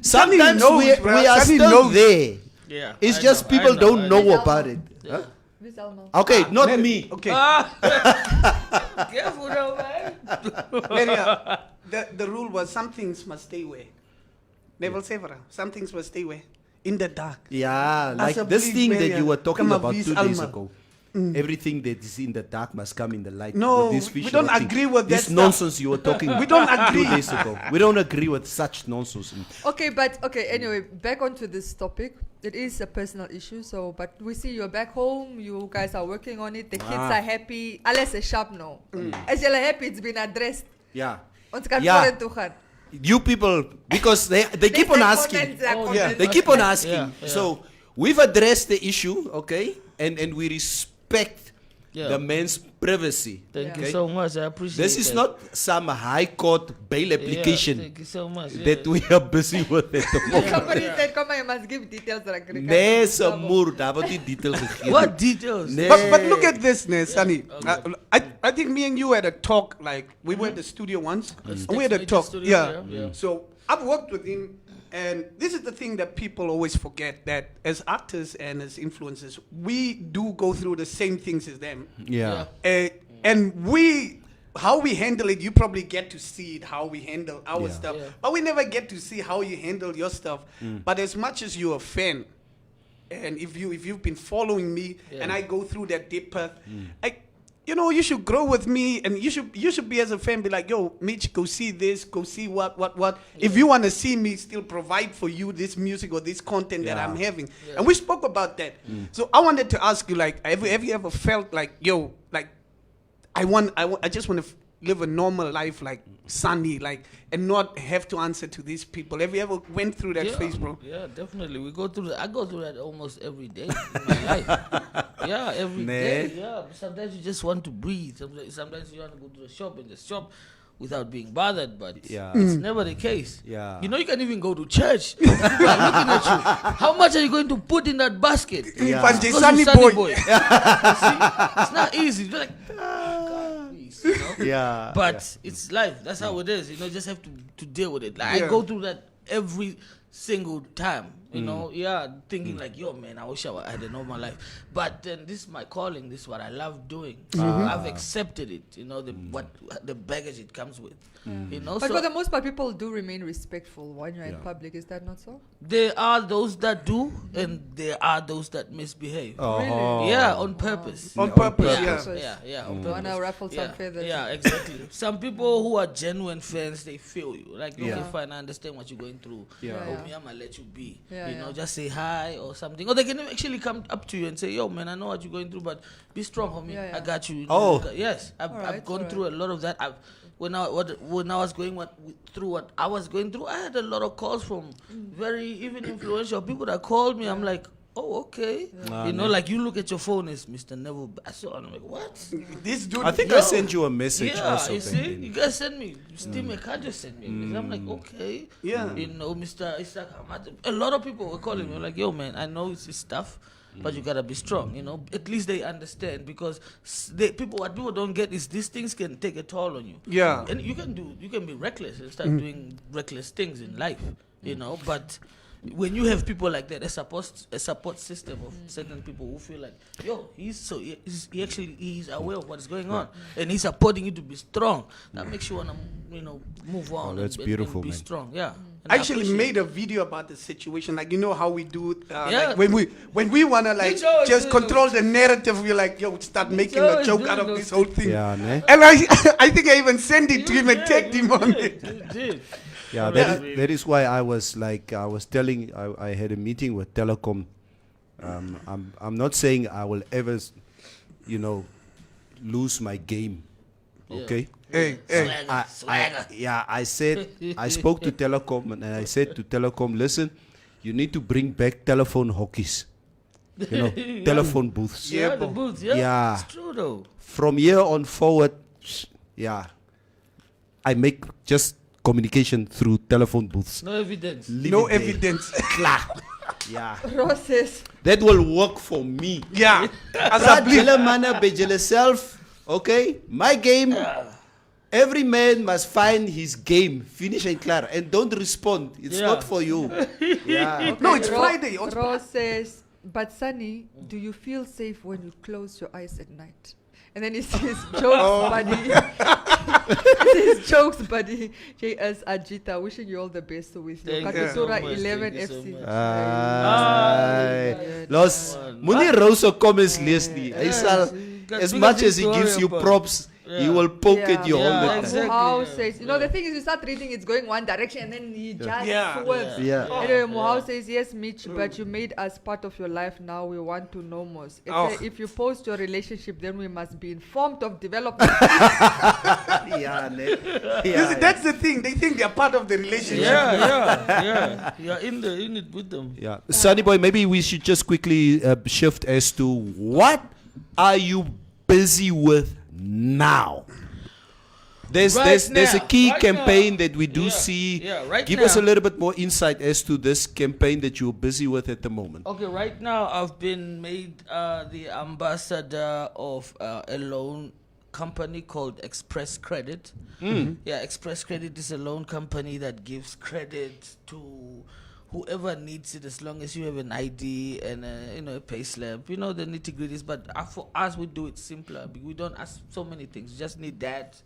Sometimes knows, we bruh. are Sunny still knows. there. Yeah. It's I just know, people I don't I know know. about it. Yeah. This Alma. Okay, not me. Okay. Careful now, man. Maria, the rule was some things must stay away. Never say for some things must stay away. In the dark. Yeah, like a this police thing that barrier, you were talking come up about with 2 days Alma. ago. Everything that is in the dark must come in the light. No, With this we fish don't rotting. agree with this that stuff. nonsense you were talking. We don't 2 agree. days ago. We don't agree with such nonsense. Okay, anyway, back onto this topic. It is a personal issue, so but we see you're back home, you guys are working on it, the kids are happy. Alles is sharp now. As you're happy, it's been addressed. Yeah. Ons kan Yeah. vorentoe gaan. You people, because they keep on asking. They keep on asking. Yeah. So we've addressed the issue, okay, and we respect Yeah. the man's privacy. Thank you so much. I appreciate This is that. not some high court bail application Thank you so much. that we are busy with at the moment. Somebody said, come on, you must give details. Nee, se moer, daar word nie detail gegee. What details? Nee. But look at this, Sunny. I think me and you had a talk, like, we were at the studio once. And we had a Text talk. Studio, Yeah. yeah. So I've worked with him. And this is the thing that people always forget, that as actors and as influencers, we do go through the same things as them. Yeah. And how we handle it, you probably get to see it, how we handle our Yeah. stuff. Yeah. But we never get to see how you handle your stuff. But as much as you're a fan, and if you've been following me, and I go through that deep path, you should grow with me, and you should be, as a fan, be like, yo, Mitch, go see this, go see what. If you want to see me still provide for you this music or this content that I'm having. And we spoke about that. So I wanted to ask you, like, have you ever felt like, yo, like, I just want to live a normal life, like Sunny, like, and not have to answer to these people? Have you ever went through that phase, bro? Yeah, definitely. I go through that almost every day in my life. Yeah, every day. Yeah, sometimes you just want to breathe. Sometimes you want to go to the shop and just shop without being bothered, but it's never the case. Yeah. You know, you can even go to church. People are looking at you. How much are you going to put in that basket? Yeah. Panjay Because Sunny you're boy. You see? It's not easy. You're like, God, please, you know? Yeah. But it's life. That's how it is. You know, just have to deal with it. Like, I go through that every single time. You know, thinking like, yo, man, I wish I had a normal life. But then this is my calling. This is what I love doing. I've accepted it. You know, the baggage it comes with. You know, But so for the most part, people do remain respectful when you're in public. Is that not so? there are those that do, and there are those that misbehave. Really? Yeah, on purpose. On purpose, Yeah, on Wanna purpose. ruffle some feathers. Yeah, exactly. Some people who are genuine fans, they feel you. Like, okay, fine, I understand what you're going through. Yeah. Oh, me, I'ma let you be. Yeah, you know, yeah. just say hi or something. Or they can actually come up to you and say, yo, man, I know what you're going through, but be strong, homie. Yeah, yeah. I got you. Oh. Yes. I've gone through a lot of that. When I was going through what I was going through, I had a lot of calls from very even influential people that called me. I'm like, oh, okay. You know, like, you look at your phone, it's Mr. Neville Basso, and I'm like, what? This dude. I think I sent you a message Yeah, also. you back see, then. you guys send me. Steve McCart just sent me a message. I'm like, okay. Yeah. You know, Mr. Isaac Hamad. A lot of people were calling me like, yo, man, I know it's tough, but you gotta be strong. You know, at least they understand, because what people don't get is these things can take a toll on you. Yeah. And you can be reckless and start doing reckless things in life. You know, but when you have people like that, a support system of certain people who feel like, yo, he's aware of what's going on, and he's supporting you to be strong. That makes you wanna, move on. that's and beautiful, be man. strong. Yeah. And I actually appreciate made a video about the situation, like, you know how we do, Yeah. like when we wanna, like, Mitch always just doing control the narrative. We're like, yo, start making a always joke doing out of those this whole thing. Yeah, ne? And I think I even sent it to him and tagged him on it. You did. Yeah, that is why I was telling, I had a meeting with Telecom. I'm not saying I will ever, lose my game. Okay? Hey. I said, I spoke to Telecom and I said to Telecom, listen, you need to bring back telephone hockeys. Telephone booths. Yeah, the boots. Yeah. Yeah. It's true though. From here on forward, I make just communication through telephone booths. No evidence. Leave No it there. evidence. Yeah. Roses. That will work for me. Yeah. As I Praat believe. julle manne by julle self. Okay? My game. Every man must find his game. Finish and clear. And don't respond. It's Yeah. not for you. Yeah. No, it's Friday. Oh, it's Rose says, but Sunny, do you feel safe when you close your eyes at night? And then he says, jokes, buddy. He says, jokes, buddy. J.S. Ajita, wishing you all the best with you. Thank you so Katutura much, 11 thank you so FC. much. Los, moenie Rose comments lees nie. Hy sal, as much as he gives you props, he will poke at you all the time. exactly. Muhau says, the thing is, you start reading, it's going one direction, and then he just swerves. Yeah. Anyway, Muhau says, yes, Mitch, but you made us part of your life now. We want to know more. If you post your relationship, then we must be informed of development. Yeah, That's the thing. They think they're part of the relationship. Yeah. You're in it with them. Yeah. Sunny boy, maybe we should just quickly shift as to what are you busy with now? There's a key campaign that we do see. Yeah, right Give now. us a little bit more insight as to this campaign that you're busy with at the moment. Okay, right now I've been made the ambassador of a loan company called Express Credit. Yeah, Express Credit is a loan company that gives credit to whoever needs it, as long as you have an ID and a pay slip. You know the nitty-gritties, but for us we do it simpler. We don't ask so many things. You just need that,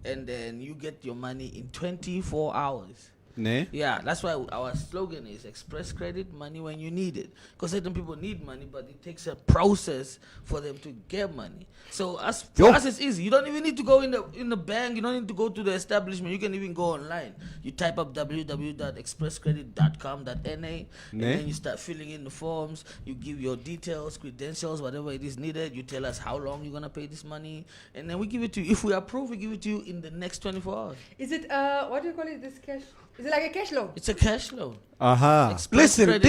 and then you get your money in 24 hours. Ne? Yeah, that's why our slogan is Express Credit, money when you need it. Because certain people need money, but it takes a process for them to get money. So for us, it's easy. You don't even need to go in the bank. You don't need to go to the establishment. You can even go online. You type up www.expresscredit.com.na, and then you start filling in the forms. You give your details, credentials, whatever it is needed. You tell us how long you're gonna pay this money, and then we give it to you. If we approve, we give it to you in the next 24 hours. Is it what do you call it? This cash? Is it like a cash loan? It's a cash loan. Listen, Credit.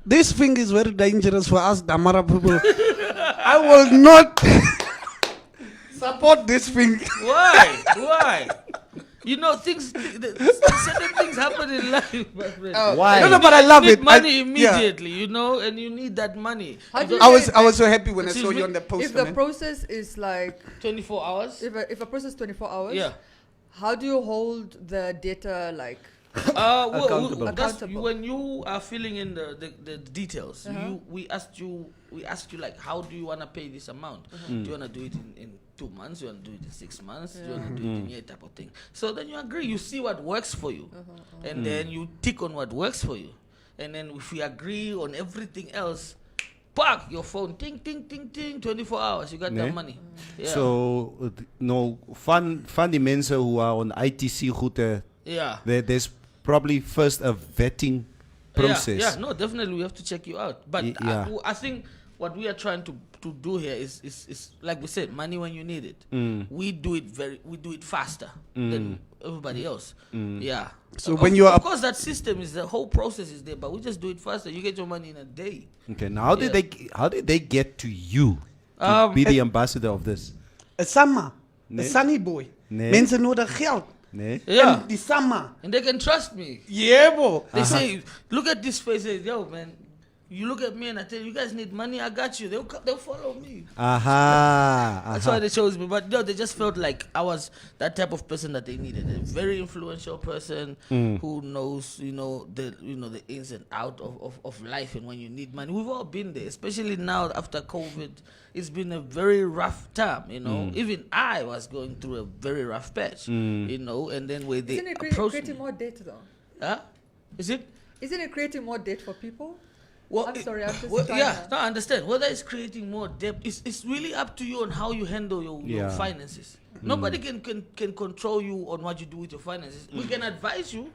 this thing is very dangerous for us Damara people. I will not support this thing. Why? You know, certain things happen in life, my friend. Why? No, but I love you need it. money immediately, you know, and you need that money. How do you I get was so happy when I Excuse saw me? you on the poster. if the man. process is like 24 hours? if a process 24 hours? Yeah. How do you hold the data like? Accountable. Accountable. When you are filling in the details, we ask you like, how do you want to pay this amount? Do you want to do it in 2 months? Do you want to do it in 6 months? Do you want to do it in a type of thing? So then you agree, you see what works for you, and then you tick on what works for you, and then if we agree on everything else, pack your phone, ting ting ting ting, 24 hours, you got that money. Yeah. So no van die mense who are on ITC goede, yeah. there's probably first a vetting process. Yeah, no, definitely we have to check you out. But I think what we are trying to do here is like we said, money when you need it. We do it faster than everybody else. Yeah. So when you are of course that system is the whole process is there, but we just do it faster. You get your money in a day. Okay, now how did they get to you to be the ambassador of this? a summer, Nee. a sunny boy. Nee. Mensen nodig geld. Nee? Yeah. En die summer. And they can trust me. Yeah, bro. They say, look at this face. They say, yo, man, you look at me and I tell you, you guys need money, I got you. They'll follow me. Aha. That's why they chose me. But no, they just felt like I was that type of person that they needed. A very influential person who knows, the ins and out of life and when you need money. We've all been there, especially now after COVID. It's been a very rough time, Even I was going through a very rough patch, and then where they Isn't it approached creating me. more debt though? Huh? Is it? Isn't it creating more debt for people? Well, I'm sorry, I'm just trying yeah, to- no, I understand. Whether it's creating more debt, it's really up to you on how you handle your finances. Nobody can control you on what you do with your finances. We can advise you,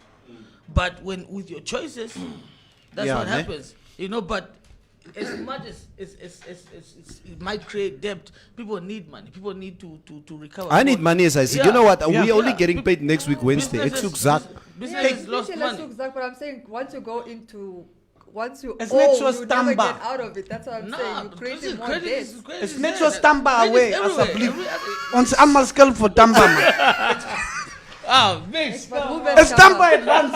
but with your choices, that's what happens. But as much as it might create debt, people need money. People need to recover. I need money, as I said. Yeah. You know what? Yeah. We're only Yeah. getting paid next week, Wednesday. Ek soek zak. Businesses lost money. But I'm saying once you It's owe, not so you never stamba. get out of it. That's what I'm saying. You're creating more credit debt. is credit It's is net there. so stamba Credit is away, everywhere. asseblief. Ons almal skil vir tamba man. Ah, mix. But who It's tamba advance.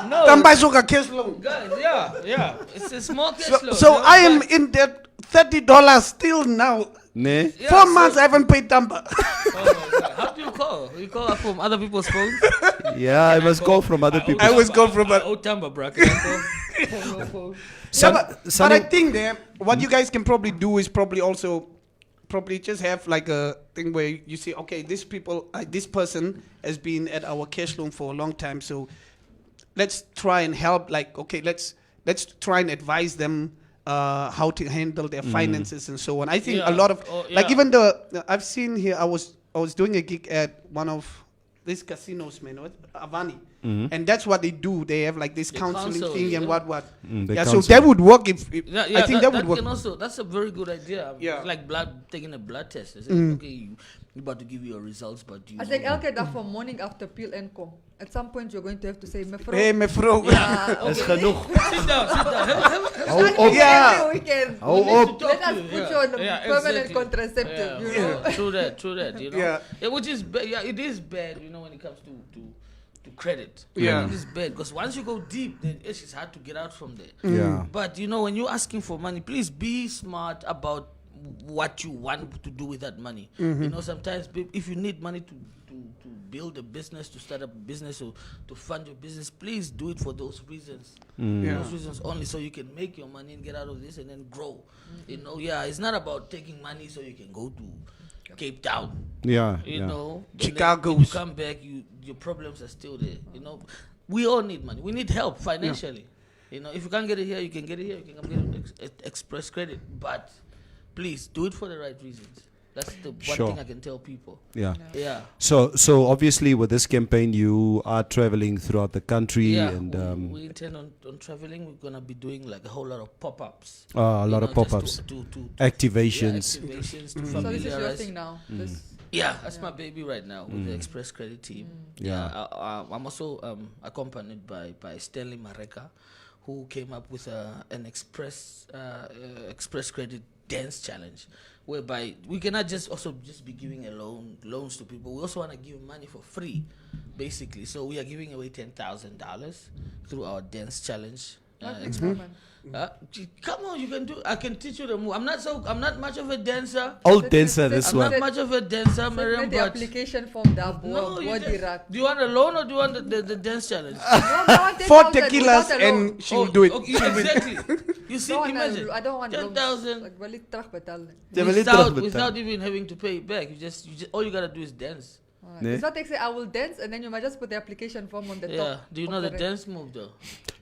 No. Tamba is ook 'n cash loan. Guys, yeah. It's a small cash flow. So I am in debt $30 still now. Nee? 4 months I haven't paid tamba. Oh my God. How do you call? You call up from other people's phones? Yeah, I must call from other people. I always go from a- Oh, Tamba, bro. Can I call? But I think that what you guys can probably do is probably just have like a thing where you say, okay, this person has been at our cash loan for a long time, so let's try and help. Like, okay, let's try and advise them how to handle their finances and so on. I think a lot of like even I've seen here. I was doing a gig at one of these casinos, man, Avani. And that's what they do. They have like this They counseling counsel, thing and yeah. what. They Yeah, so counsel. that would work if Yeah, I think that would can work. also, that's a very good idea. Yeah. It's like taking a blood test. They say, okay, you about to give you your results, but you I think elke dag van morning after peel en kom. At some point you're going to have to say, mevrouw. Hey, mevrouw. Yeah, Is okay. genoeg. sit down. Hou Not op. even Yeah. every weekend. Hou op. Let us put you on a permanent exactly. contraceptive, you know. True that, you know. Yeah. Which is it is bad, you know, when it comes to credit. Yeah. It is bad because once you go deep, then it's hard to get out from there. Yeah. But you know, when you're asking for money, please be smart about what you want to do with that money. You know, sometimes if you need money to build a business, to start up a business, or to fund your business, please do it for those reasons. Those reasons only, so you can make your money and get out of this and then grow. You know, it's not about taking money so you can go to Cape Town. Yeah. You know, but then Chicago. when you come back, your problems are still there. You know, we all need money. We need help financially. You know, if you can't get it here, you can get it here. You can come get it express credit, but please do it for the right reasons. That's the one Sure. thing I can tell people. Yeah. Yeah. So obviously with this campaign, you are traveling throughout the country, Yeah, and we intend on traveling. We're gonna be doing like a whole lot of pop-ups. a lot You of know, just pop-ups, to activations. Yeah, activations to So this is your familiarize. thing now. This. Yeah, that's my baby right now with the Express Credit team. Yeah. I'm also accompanied by Stanley Mareka, who came up with an Express Credit dance challenge, whereby we cannot just be giving loans to people. We also want to give money for free, basically. So we are giving away $10,000 through our dance challenge. Come on, you can do. I can teach you the move. I'm not much of a dancer. Old dancer, this I'm one. not much of a dancer, Send Miriam, me the but application form daar no, boven, you body rack. do you want a loan or do you want the dance challenge? No, I want 4 10,000 tequilas without a loan. and she will do it. Okay, exactly. You see, No, imagine I don't want 10,000 loans. Ek wil nie terugbetaal nie. without even having to pay it back. You just all you gotta do is dance. Alright. Nee. It's not like say I will dance and then you might just put the application form on the Yeah. top. Do you of know the rack. dance move though?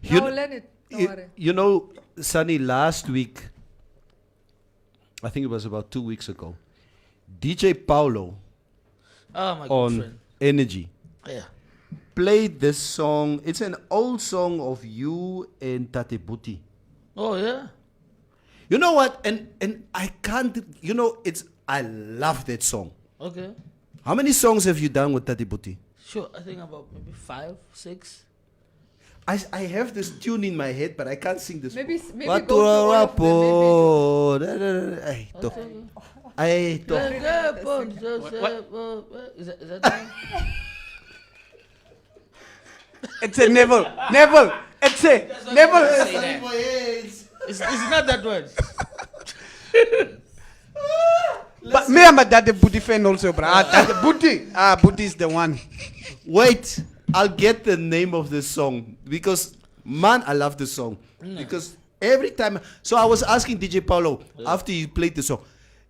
I will learn it. Don't worry. You know, Sunny, last week, I think it was about 2 weeks ago, DJ Paulo Oh my good on friend. Energy Yeah. played this song. It's an old song of you and Tate Buti. Oh yeah. You know what? And I can't, you know, I love that song. Okay. How many songs have you done with Tate Buti? Sure. I think about maybe 5, 6. I have this tune in my head, but I can't sing this. Maybe go What through all of them, Ay, toch. Ay, toch. Is that that? It's a Neville. It's a Neville. It's not that word. But me, I'm a Daddy Booty fan also, bro. Daddy Booty. Booty is the one. Wait, I'll get the name of the song because, man, I love the song. Because every time, so I was asking DJ Paulo after he played the song,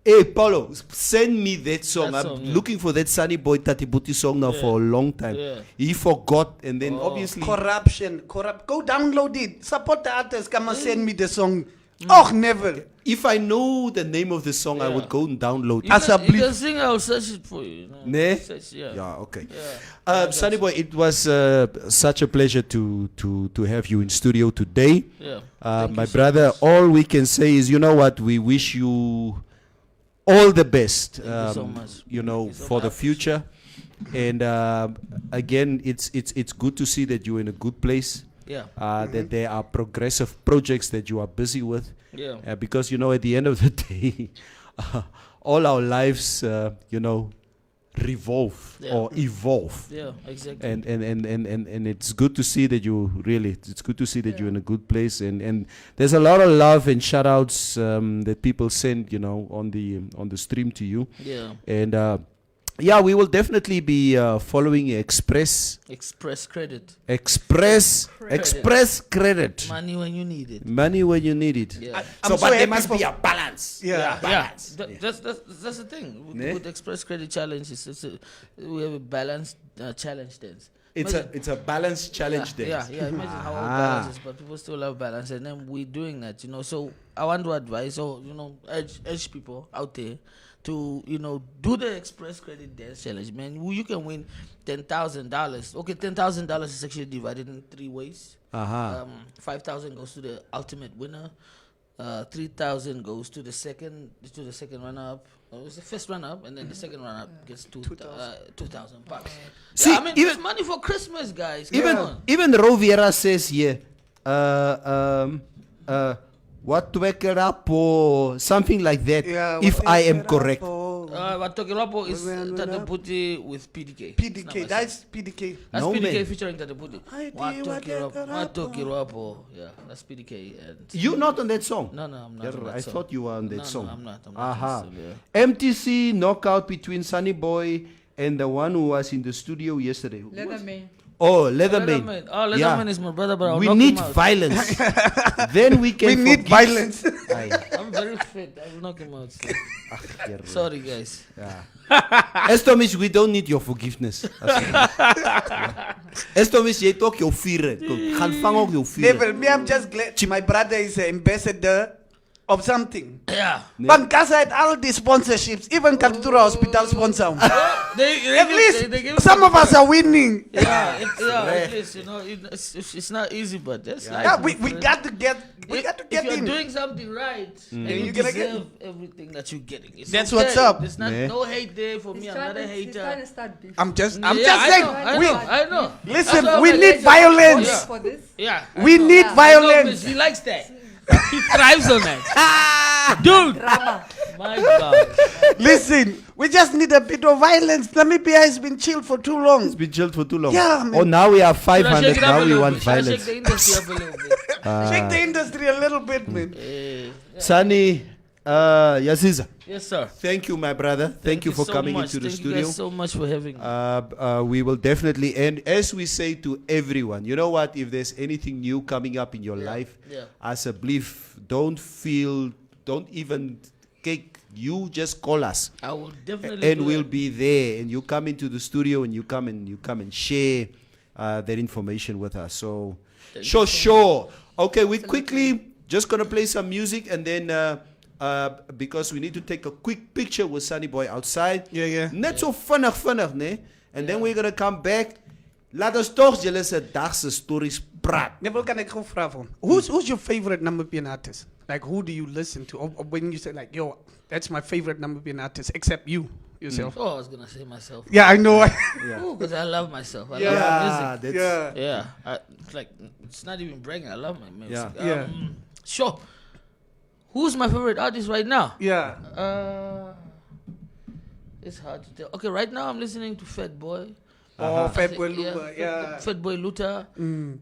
hey, Paulo, send me that song. That I'm song, yeah. looking for that Sunny Boy Tati Buti song now for a long time. Yeah. He forgot, and then obviously, Corruption. Go download it. Support the artist. Come and send me the song. Oh, Neville. if I know the name of the song, I would go and download it. As a You can bleep. sing, I'll search it for you. Ne? Search, yeah. Yeah, okay. Yeah. Sunny Boy, it was such a pleasure to have you in studio today. Yeah. My brother, all we can say is, you know what, we wish you all the best, Thank you so much. you know, Thank you so for the much. future. And again, it's good to see that you're in a good place, Yeah. that there are progressive projects that you are busy with. Yeah. Because, you know, at the end of the day, all our lives, you know, revolve Yeah. or evolve. Yeah, exactly. And it's good to see that it's good to see that you're in a good place, and there's a lot of love and shout outs that people send, you know, on the stream to you. Yeah. And yeah, we will definitely be following Express Credit. Credit. Money when you need it. Money when you need it. Yeah. I'm so but there happy must for- be a balance. Yeah. Balance. That's the thing with, Ne? with Express Credit Challenge. We have a balanced challenge dance. It's a balanced challenge there. Yeah. Imagine how all balance is, but people still love balance, and then we're doing that, you know. So I want to advise, or you know, urge people out there to do the Express Credit Dance Challenge, man, you can win $10,000. Okay, $10,000 is actually divided in 3 ways. 5,000 goes to the ultimate winner. 3,000 goes to the second runner-up. It was the first runner-up, and then the second runner-up gets 2,000 bucks. See, I mean, even- it's money for Christmas, guys. Come Even on. even Rovera says here, what twek up or something like that. Yeah, if what I is am it correct. up, oh? Watokilapo is When Tataputi with PDK. PDK, that's PDK. That's No, PDK man. featuring Tataputi. I do Watokilapo. Yeah, that's PDK. And You not on that song? No, I'm not. Yeah, on that I song. thought you were on that No, song. I'm not. Aha. Yeah. MTC knockout between Sunny Boy and the one who was in the studio yesterday. Who was- Leatherman. Oh, Leatherman. Leatherman. Oh, Leatherman is my brother, but I'll we knock need him out. violence. Then we can. We need forgive- violence. Aye. I'm very fit. I will knock him out. So. Sorry, guys. Estomish, we don't need your forgiveness. Estomish, jy talk jou vieren. Gaan vang ook jou vieren. Never, me, I'm just glad my brother is an ambassador of something. Yeah. But Gaza had all these sponsorships, even Katutura Hospital sponsor. At least some of us are winning. Yeah, at least it's not easy, but that's life. Yeah, my we friend. got to get If you're in. doing something right, then you you're gonna get deserve everything that you're getting. It's That's okay. what's up. There's not Yeah. no hate there for me. He's I'm not a he's trying to hater. start beef. I'm just I saying, know, I know. listen, That's why we I'm need like, violence. Yeah. For this. Yeah. We need I know, violence. he likes that. He thrives on that. Dude. Drama. My God. Listen, we just need a bit of violence. Namibia has been chill for too long. It's been chilled for too long. Yeah, man. Oh, now we are Should I shake 500. it up Now a we little want bit? Should I shake violence. the industry up a little bit? Shake the industry a little bit, man. Sunny, Yaziza, Yes, sir. thank you, my brother. Thank you for so coming much. into the Thank studio. you guys so much for having me. We will definitely end, as we say to everyone, you know what, if there's anything new coming up in your life, yeah. as a belief, don't even cake, you just call us. I will definitely And do we'll that. be there, and you come into the studio and you come and share that information with us. So sure. Okay, we quickly just gonna play some music, and then because we need to take a quick picture with Sunny Boy outside. Yeah. Net so vinnig, ne? And then we're gonna come back. Laat ons toch julle se dag se stories praat. Never can I go from. Who's your favorite Namibian artist? Like, who do you listen to? Or when you say like, yo, that's my favorite Namibian artist, except you yourself. Oh, I was gonna say myself. Yeah, I know. Because I love myself. I Yeah, love my music. that's Yeah, it's not even bragging. I love my music. Yeah. Sure. Who's my favorite artist right now? Yeah. It's hard to tell. Okay, right now I'm listening to Fat Boy. Oh, I Fat think- Boy Luba, yeah. Fat Boy Luther.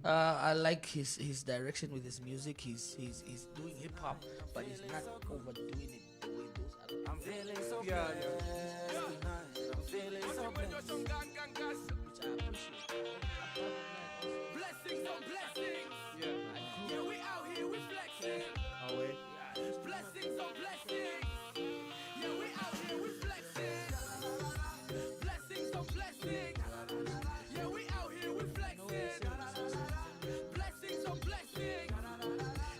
I like his direction with his music. He's doing hip hop, but he's not overdoing it the way those other. I'm feeling so Yeah, I'm feeling so blessed, which I appreciate. Blessings on blessings. Yeah, we out here, we flexing. Blessings on blessings. Yeah, we out here, we flexing. Blessings on blessings. Yeah, we out here, we flexing. Blessings on blessings.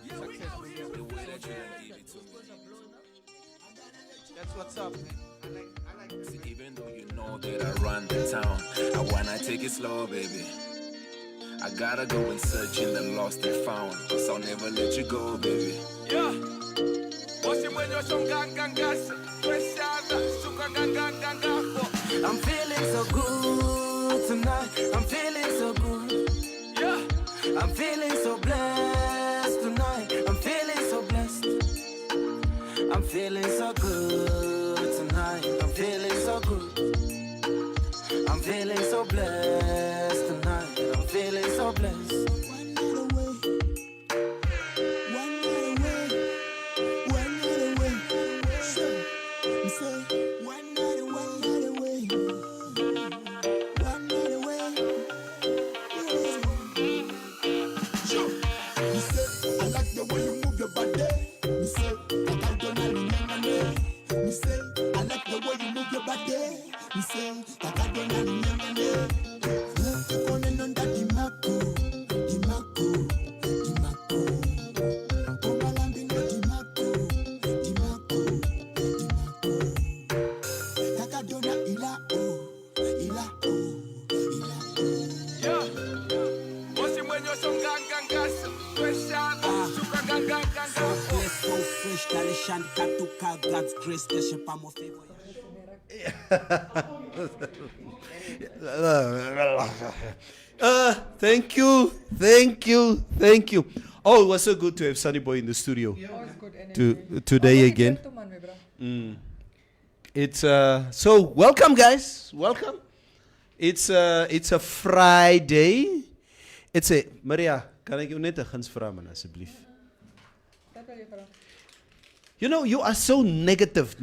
Yeah, we out here, we flexing. That's what's up, man. I like this. Even though you know that I run the town, I wanna take it slow, baby. I gotta go and search in the lost and found, cause I'll never let you go, baby. Yeah. I'm feeling so good tonight. I'm feeling so good. Yeah. I'm feeling so blessed tonight. I'm feeling so blessed. I'm feeling so good tonight. I'm feeling so good. I'm feeling so blessed tonight. I'm feeling so blessed. Under the So fresh, Alexandre Catuca, God's grace, deixa pra mostrar. Thank you. Oh, it was so good to have Sunny Boy in the studio Always good energy. today again. It's so welcome, guys. Welcome. It's a Friday. It's a Maria. Kan ek jou net 'n guns vra man asseblief? You know, you are so negative.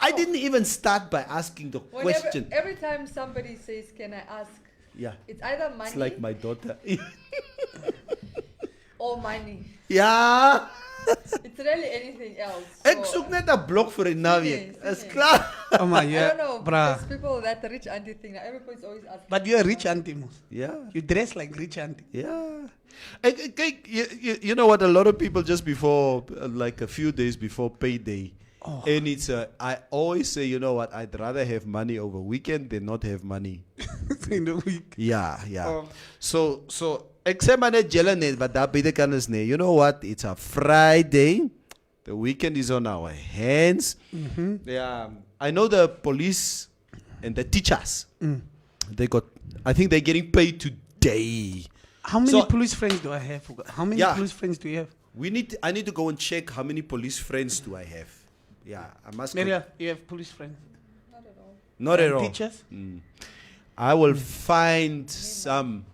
I didn't even start by asking the question. Every time somebody says, "Can I ask?" Yeah. It's either money It's like my daughter. or money. Ja. It's really anything else. Ek soek net 'n blok vir 'n naweek. Is klaar. Oh my, I yeah, don't know. bruh. There's people that rich auntie thing. Everybody's always asking. But you're a rich auntie, Mos. Yeah. You dress like rich auntie. Yeah. You know what? A lot of people just before, like a few days before payday, and it's I always say, you know what? I'd rather have money over weekend than not have money In the week. Yeah. So except my net, but that be the kind of you know what? It's a Friday. The weekend is on our hands. Yeah. I know the police and the teachers. They got. I think they're getting paid today. How many police friends do I have? How many police friends do you have? I need to go and check how many police friends do I have. Yeah, I must. Maria, you have police friends? Not at all. Teachers? I will find some.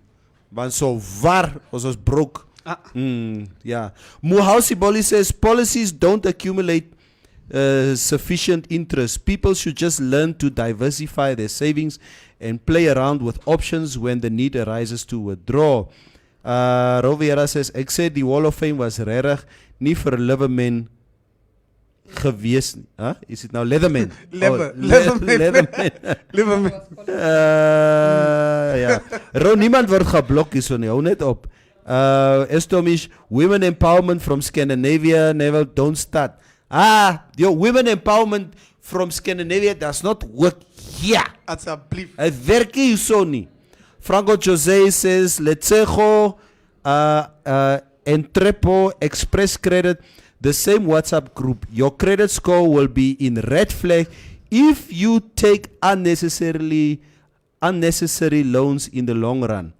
Want so var was broke. Yeah. Muhausi Boli says policies don't accumulate sufficient interest. People should just learn to diversify their savings and play around with options when the need arises to withdraw. Roviera says, ek sê die Wall of Fame was regtig nie vir Leatherman gewees nie. Huh? Is it now Leatherman? Leatherman. Ja. Niemand word geblok hier so nie. Hou net op. Estomish, women empowerment from Scandinavia, never don't start. Women empowerment from Scandinavia does not work here. As a belief. Het werk hier so nie. Franco Jose says, Letsejo, Entrepo, Express Credit, the same WhatsApp group. Your credit score will be in red flag if you take unnecessary loans in the long run.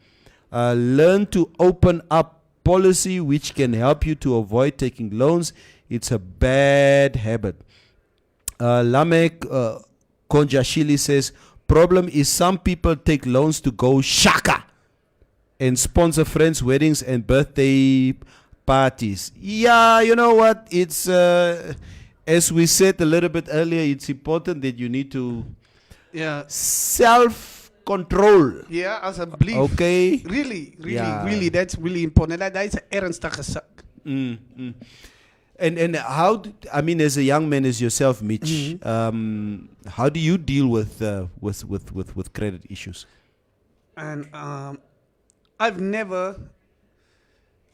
Learn to open up policy which can help you to avoid taking loans. It's a bad habit. Lamek Konjashili says, problem is some people take loans to go shaka and sponsor friends' weddings and birthday parties. Yeah, you know what? It's, as we said a little bit earlier, it's important that you need to self-control. Yeah, as a belief. Okay. Really, that's really important. That is an ernstige sak. And how? I mean, as a young man as yourself, Mitch, how do you deal with credit issues? And I've never.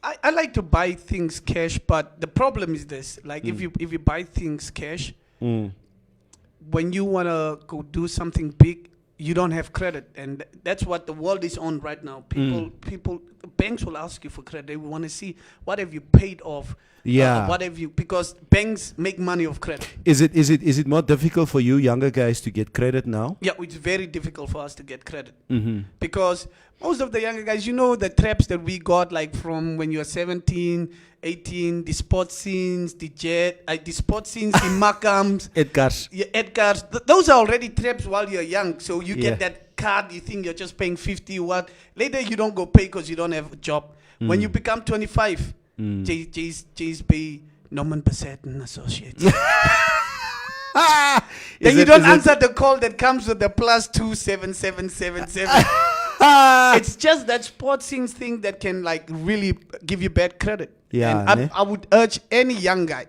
I like to buy things cash, but the problem is this: like if you buy things cash, when you wanna go do something big, you don't have credit, and that's what the world is on right now. People, banks will ask you for credit. They want to see what have you paid off. Yeah. What have you? Because banks make money off credit. Is it more difficult for you younger guys to get credit now? Yeah, it's very difficult for us to get credit because most of the younger guys, you know, the traps that we got like from when you're 17, 18, the sports scenes, the sports scenes, the Macams, Edgars. Yeah, Edgars. Those are already traps while you're young. So you get that card, you think you're just paying 50 what. Later you don't go pay because you don't have a job. When you become 25, J's be Norman Passat and Associates. Then you don't answer the call that comes with the +27777. It's just that sports scenes thing that can like really give you bad credit. Yeah, and I would urge any young guy,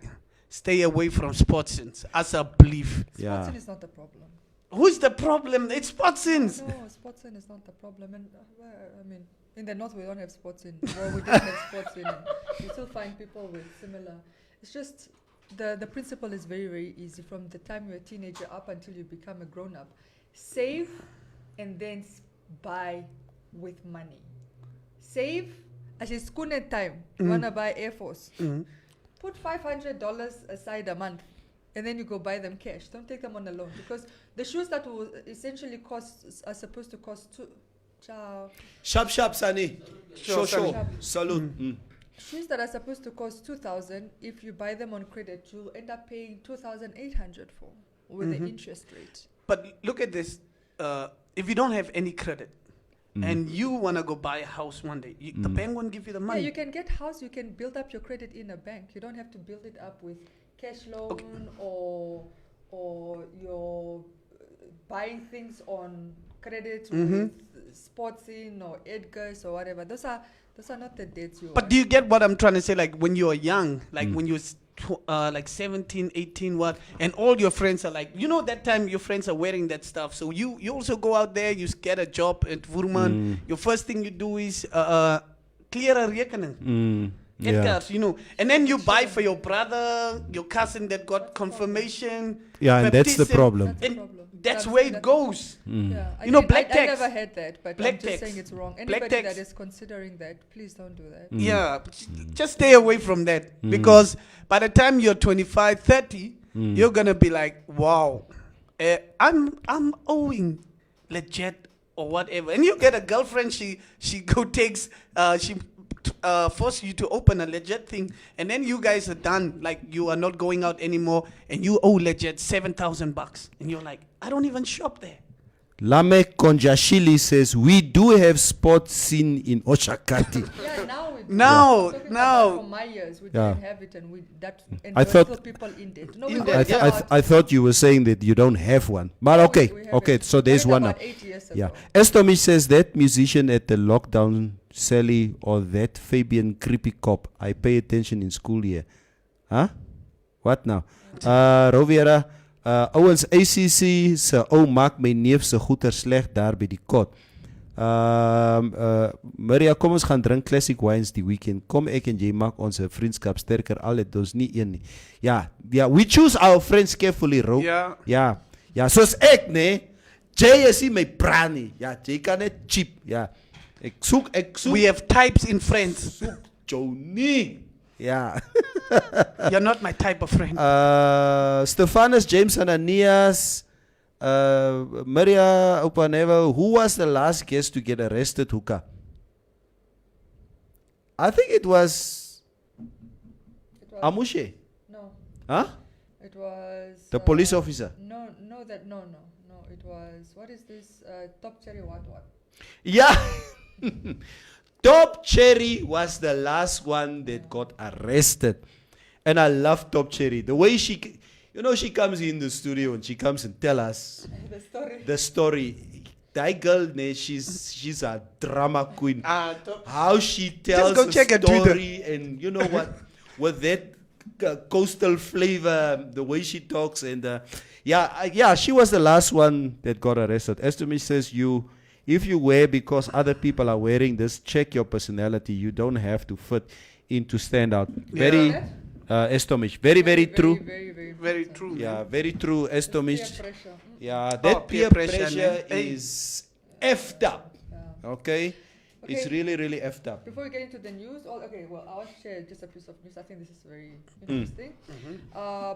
stay away from sports scenes as a belief. Sports sin is not the problem. Who's the problem? It's sports scenes. No, sports sin is not the problem. And I mean, in the north we don't have sports sin. Well, we don't have sports sin. You still find people with similar. It's just the principle is very, very easy. From the time you're a teenager up until you become a grown up, save and then buy with money. Save As is school time, you wanna buy Air Force. Put $500 aside a month, and then you go buy them cash. Don't take them on a loan, because the shoes that will essentially cost are supposed to cost two. Ciao. Sharp, Sunny. Sure. Salute. Shoes that are supposed to cost 2,000, if you buy them on credit, you'll end up paying 2,800 for with the interest rate. But look at this. If you don't have any credit and you want to go buy a house one day, the bank won't give you the money. Yeah, you can get house, you can build up your credit in a bank. You don't have to build it up with cash loan or you're buying things on credit with Sportsin or Edgar's or whatever. Those are not the debts you But do you get what I'm trying to say? Like when you were young, like when you was like 17, 18, what, and all your friends are like, you know, that time your friends are wearing that stuff. So you also go out there, you get a job at Vurman. Your first thing you do is clear a rekening. Edgar's, you know, and then you buy for your brother, your cousin that got confirmation. Yeah, and that's the baptism, problem. and that's where it goes. Yeah, You know, black I tax. never had that, but Black I'm just tax. saying it's wrong. Black Anybody tax. that is considering that, please don't do that. Yeah, just stay away from that, because by the time you're 25, 30, you're gonna be like, wow, I'm owing legit or whatever, and you get a girlfriend. She takes she force you to open a legit thing, and then you guys are done. Like you are not going out anymore, and you owe legit $7,000, and you're like, I don't even shop there. Lamek Konjashili says, we do have sports scene in Oshakati. Yeah, now we do. Now, I'm talking now. about for my years, we Yeah. didn't have it, and and I there were thought- still people in debt. No, In we debt, got yeah. I thought you were saying that you don't have one. But okay, we have okay, it. so there's Right one now. about 8 years Yeah. ago. Estomish says that musician at the lockdown, Sally, or that Fabian creepy cop. I pay attention in school here. Huh? What now? Rovera, ouens ACC se ou maak my neef se goeie sleg daar by die kot. Maria, kom ons gaan drink classic wines die weekend. Kom ek en jy maak ons vriendskap sterker, al het ons nie een nie. Ja, we choose our friends carefully, Ro. Ja. Ja, soos ek, nee. Jay is nie my bra nie. Ja, jy kan net cheap. Ja. Ek soek. We have types in friends. soek Johnny. Ja. You're not my type of friend. Stefanus, James Ananias, Maria Upanevo, who was the last guest to get arrested, Hookah? I think it was Amushe. No, Huh? it was The police officer. No. It was, what is this? Top Cherry what? Yeah. Top Cherry was the last one that got arrested. And I love Top Cherry. The way she comes in the studio and she comes and tell us the story. That girl, she's a drama queen. How she tells go the check her Twitter. story, and you know what, with that coastal flavor, the way she talks, and she was the last one that got arrested. Esther says if you wear because other people are wearing this, check your personality. You don't have to fit in to stand out. Very Estomish. Very true. Very true. Yeah, very true, Estomish. Peer pressure. Yeah, that peer peer pressure, pressure man. is effed up. Okay? It's Okay. really effed up. Before we get into the news, I want to share just a piece of news. I think this is very interesting.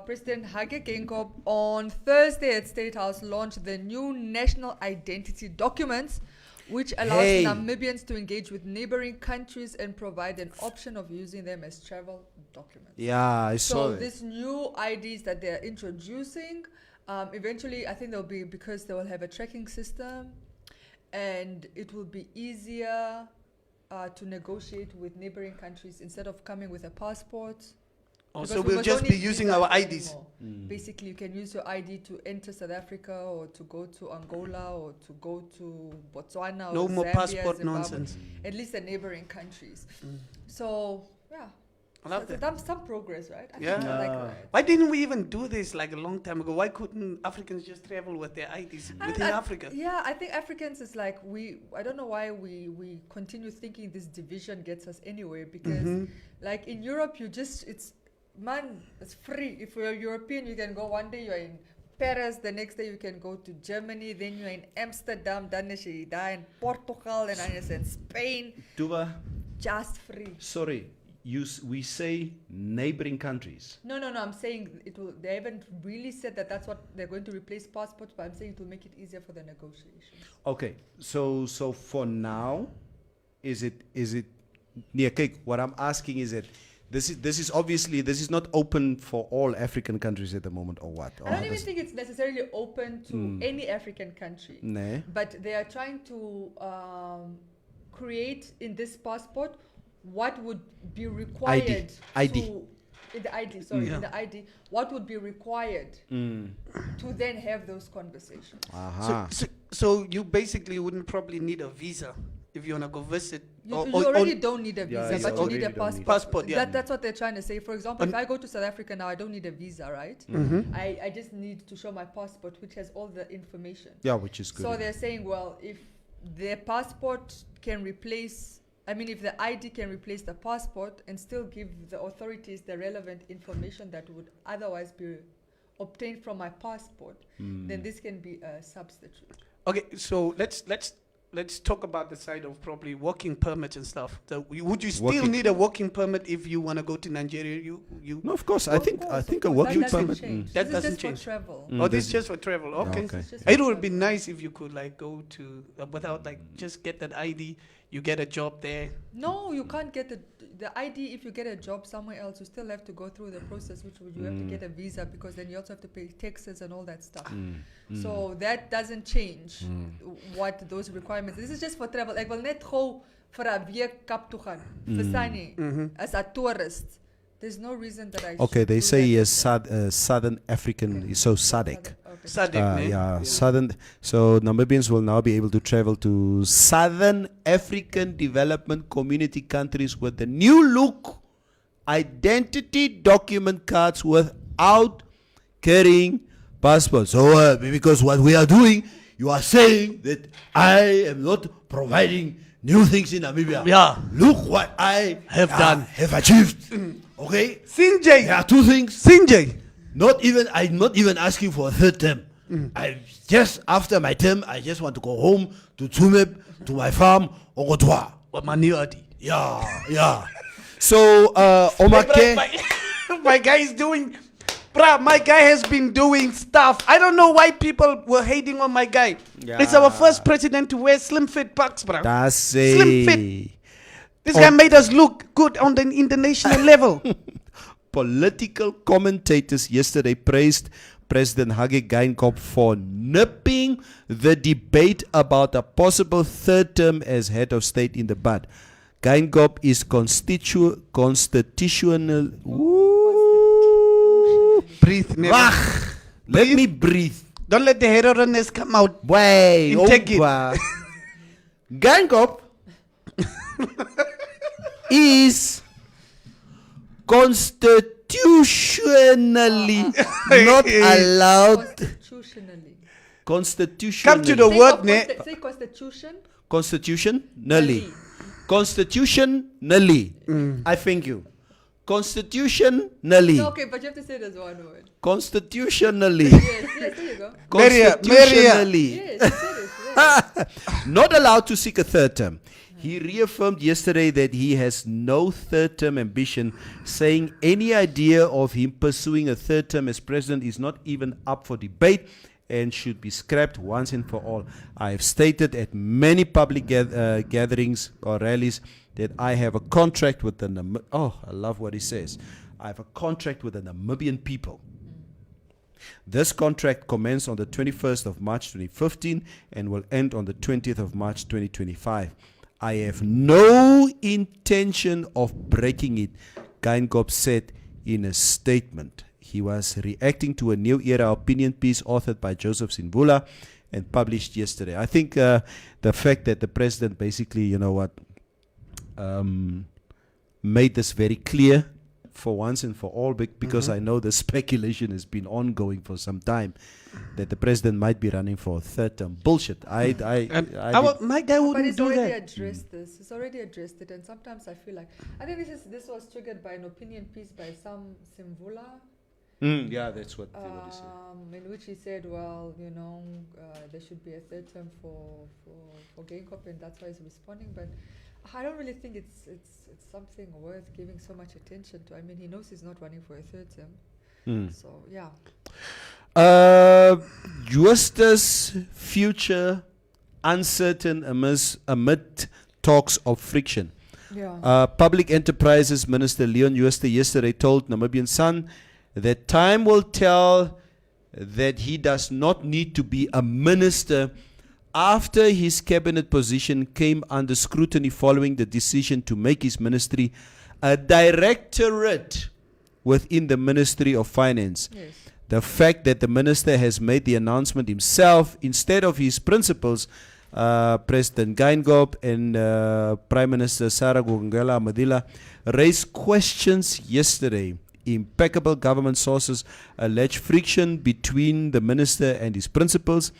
President Hage Geingob on Thursday at State House launched the new national identity documents, which allows Namibians to engage with neighboring countries and provide an option of using them as travel documents. Yeah, I saw So it. these new IDs that they're introducing, eventually I think they'll be, because they will have a tracking system, and it will be easier to negotiate with neighboring countries instead of coming with a passport. Also, Because we we'll must just don't be need using visas our IDs. anymore. Basically, you can use your ID to enter South Africa or to go to Angola or to go to Botswana No or more Zambia, passport Zimbabwe, nonsense. at least the neighboring countries. So, yeah. I love So that. some progress, right? I Yeah. think I like that. Why didn't we even do this like a long time ago? Why couldn't Africans just travel with their IDs within Africa? Yeah, I think Africans is like I don't know why we continue thinking this division gets us anywhere, because like in Europe it's free. If you're European, you can go one day, you're in Paris, the next day you can go to Germany, then you're in Amsterdam, dan is je daar in Portugal, and then is in Spain. Duba. just free. Sorry, we say neighboring countries. No. I'm saying it will. They haven't really said that that's what they're going to replace passports, but I'm saying it will make it easier for the negotiations. Okay, so for now, is it? Yeah, okay. What I'm asking is that this is obviously this is not open for all African countries at the moment, or what? I don't even think it's necessarily open to any African country. Nah. But they are trying to create in this passport what would be required ID. In the ID, what would be required to then have those conversations. So you basically wouldn't probably need a visa if you want to go visit. You already don't need a visa, but you need a passport. Passport, yeah. That's what they're trying to say. For example, if I go to South Africa now, I don't need a visa, right? I just need to show my passport, which has all the information. Yeah, which is good. So they're saying, well, if their passport can replace, if the ID can replace the passport and still give the authorities the relevant information that would otherwise be obtained from my passport, then this can be a substitute. Okay, so let's talk about the side of probably working permits and stuff. So would you still need a working permit if you want to go to Nigeria? You No, of course. I think a working permit. That doesn't just change. For travel. Oh, this is just for travel. Okay. Okay. It would be nice if you could go to without just get that ID. You get a job there. No, you can't get the ID if you get a job somewhere else. You still have to go through the process, which would you have to get a visa, because then you also have to pay taxes and all that stuff. So that doesn't change what those requirements. This is just for travel. Ek wil net gou vir 'n week Kap toe gaan. Verstaan jy? As a tourist. There's no reason that I Okay, should they do say that. he is Southern African, so SADC. Okay. SADC, Southern. So Namibians will now be able to travel to Southern African Development Community countries with the new look identity document cards without carrying passports. So because what we are doing, you are saying that I am not providing new things in Namibia. Yeah. Look what I Have done. have achieved. Okay. Sinjay. There are two things. Sinjay. I'm not even asking for a third term. I just after my term, I just want to go home to Tsumeb, to my farm, Ogotwa. Yeah. So Omake, My guy is doing. My guy has been doing stuff. I don't know why people were hating on my guy. Yeah. It's our first president to wear slim fit packs, bro. that's Slim fit. This guy made us look good on the international level. Political commentators yesterday praised President Hage Geingob for nipping the debate about a possible third term as head of state in the bud. Geingob is constitutional. Breathe, never. Wach, let me breathe. Don't let the heroiness come out. Wait, Take it. Geingob is constitutionally not allowed. Constitutionally. Come to the Say word, ne? Say constitution. Constitutionally. Constitutionally. I thank you. Constitutionally. No, okay, but you have to say it as one word. Constitutionally. Yes, there you go. Constitutionally. Yes, you said it. Yes. Not allowed to seek a third term. He reaffirmed yesterday that he has no third term ambition, saying any idea of him pursuing a third term as president is not even up for debate and should be scrapped once and for all. I have stated at many public gatherings or rallies that I have a contract with the I love what he says. I have a contract with the Namibian people. This contract commenced on the 21st of March 2015 and will end on the 20th of March 2025. I have no intention of breaking it, Geingob said in a statement. He was reacting to a New Era opinion piece authored by Joseph Sinvula and published yesterday. I think the fact that the president basically, made this very clear for once and for all, because I know the speculation has been ongoing for some time that the president might be running for a third term. Bullshit. My guy But wouldn't he's do already that. addressed this. He's already addressed it, and sometimes I feel like I think this was triggered by an opinion piece by some Simvula. Yeah, that's what he said. In which he said, well, there should be a third term for Geingob, and that's why he's responding. But I don't really think it's something worth giving so much attention to. I mean, he knows he's not running for a third term. So yeah. Justice future uncertain amid talks of friction. Yeah. Public Enterprises Minister Leon Jooste yesterday told Namibian Sun that time will tell that he does not need to be a minister after his cabinet position came under scrutiny following the decision to make his ministry a directorate within the Ministry of Finance. Yes. The fact that the minister has made the announcement himself instead of his principals, President Geingob and Prime Minister Sarah Gugungela Madila, raised questions yesterday. Impeccable government sources allege friction between the minister and his principals,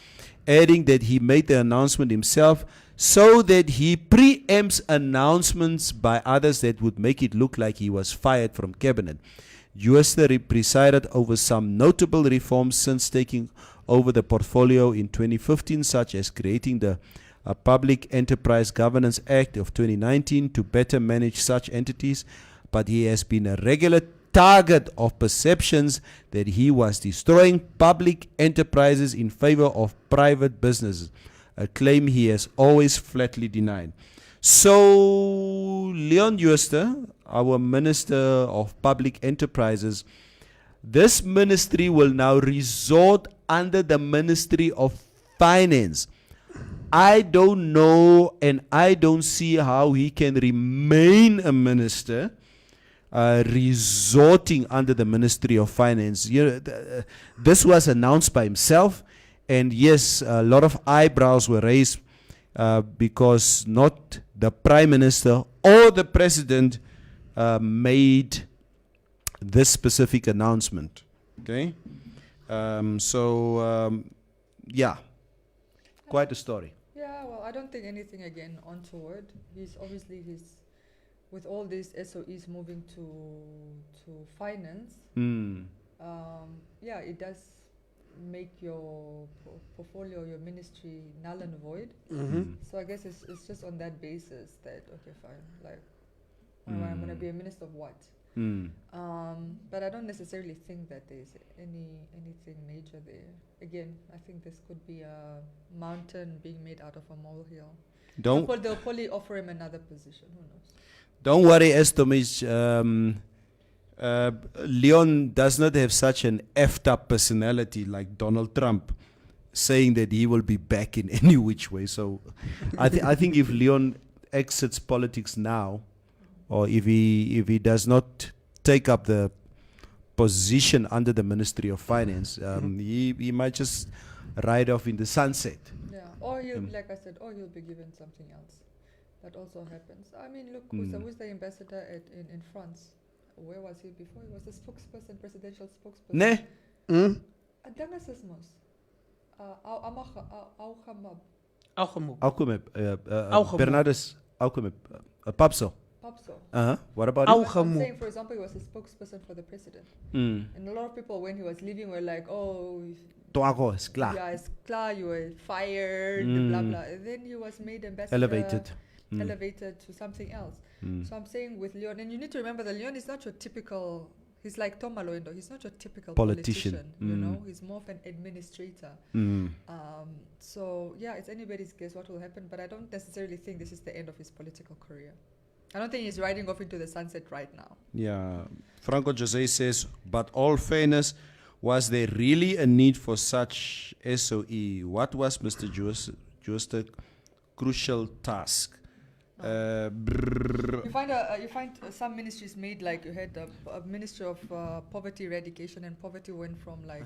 adding that he made the announcement himself so that he preempts announcements by others that would make it look like he was fired from cabinet. Jooste presided over some notable reforms since taking over the portfolio in 2015, such as creating the Public Enterprise Governance Act of 2019 to better manage such entities, but he has been a regular target of perceptions that he was destroying public enterprises in favor of private businesses, a claim he has always flatly denied. So, Leon Jooste, our Minister of Public Enterprises, this ministry will now resort under the Ministry of Finance. I don't know and I don't see how he can remain a minister resorting under the Ministry of Finance. This was announced by himself, and yes, a lot of eyebrows were raised because not the Prime Minister or the President made this specific announcement. Okay? Yeah, quite a story. Yeah, well, I don't think anything again untoward. He's with all these SOEs moving to finance. Yeah, it does make your portfolio, your ministry null and void. So I guess it's just on that basis that okay, fine, like I'm going to be a minister of what? But I don't necessarily think that there's anything major there. Again, I think this could be a mountain being made out of a molehill. They'll probably offer him another position. Who knows? Don't worry, Estomich. Leon does not have such an effed up personality like Donald Trump, saying that he will be back in any which way. So I think if Leon exits politics now, or if he does not take up the position under the Ministry of Finance, he might just ride off in the sunset. Yeah, or like I said, or he'll be given something else. That also happens. I mean, look, who's the ambassador in France? Where was he before? He was the spokesperson, presidential spokesperson. Ne? Dangasismos. Augemub. Bernardus Augemub. Papso. What about him? I'm saying, for example, he was a spokesperson for the president. And a lot of people, when he was leaving, were like, oh, Toago is klar. yeah, it's clear, you were fired, blah, blah. And then he was made ambassador. Elevated to something else. So I'm saying with Leon, and you need to remember that Leon is not your typical, he's like Tom Maloendo, he's not your typical politician. You know, he's more of an administrator. So yeah, it's anybody's guess what will happen, but I don't necessarily think this is the end of his political career. I don't think he's riding off into the sunset right now. Yeah, Franco Jose says, but all fairness, was there really a need for such SOE? What was Mr. Jooste's crucial task? You find some ministries made, like you had a Ministry of Poverty Eradication, and poverty went from like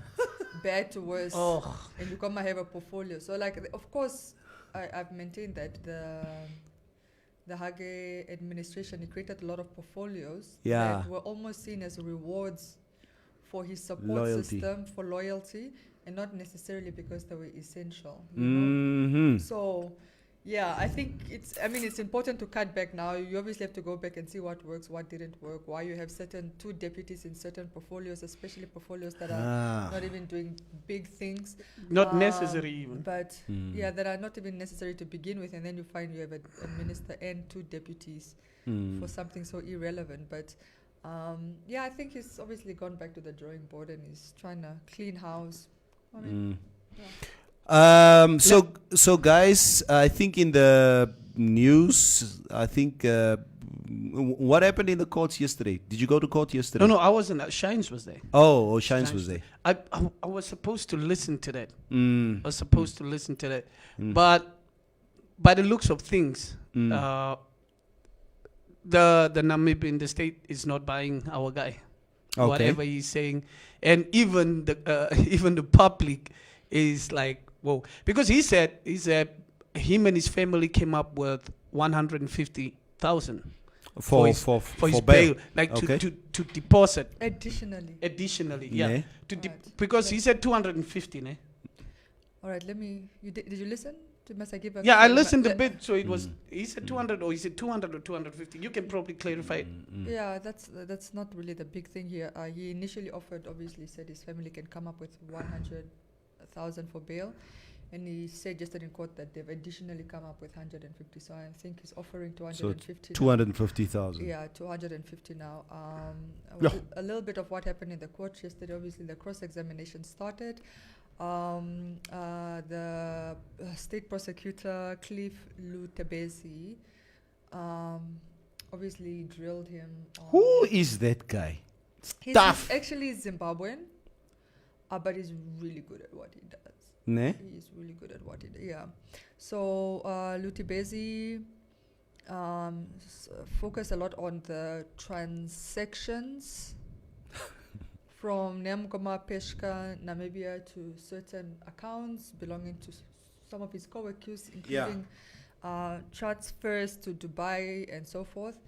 bad to worse, and you come and have a portfolio. So like, of course, I've maintained that the Hage administration, it created a lot of portfolios that were almost seen as rewards for his support system, for loyalty, and not necessarily because they were essential. You know? So Yeah, I think it's important to cut back now. You obviously have to go back and see what works, what didn't work, why you have certain two deputies in certain portfolios, especially portfolios that are not even doing big things. Not necessary even. But that are not even necessary to begin with, and then you find you have a minister and two deputies for something so irrelevant. But I think he's obviously gone back to the drawing board and he's trying to clean house. I mean, So guys, I think in the news, I think what happened in the courts yesterday? Did you go to court yesterday? No, I wasn't. Shines was there. Oh, Shines was there. I was supposed to listen to that. But by the looks of things, the Namibian, the state is not buying our guy. Okay. Whatever he's saying, and even the public is like, whoa, because he said him and his family came up with 150,000 for his bail, like to deposit additionally, yeah. Because he said 250, ne? All right, did you listen? Must I give a I listened a bit, so it was, he said 200 or he said 200 or 250. You can probably clarify it. Yeah, that's not really the big thing here. He initially offered, obviously said his family can come up with 100,000 for bail, and he said just in court that they've additionally come up with 150. So I think he's offering 250. So 250,000. Yeah, 250 now. A little bit of what happened in the court yesterday. Obviously, the cross-examination started. The state prosecutor Cliff Lutebezi obviously drilled him. Who is that guy? He's actually Zimbabwean, but he's really good at what he does. Ne? He's really good at what he does. Yeah. So Lutebezi focused a lot on the transactions from Nemgoma, Peshka, Namibia to certain accounts belonging to some of his co-accused, including transfers to Dubai and so forth.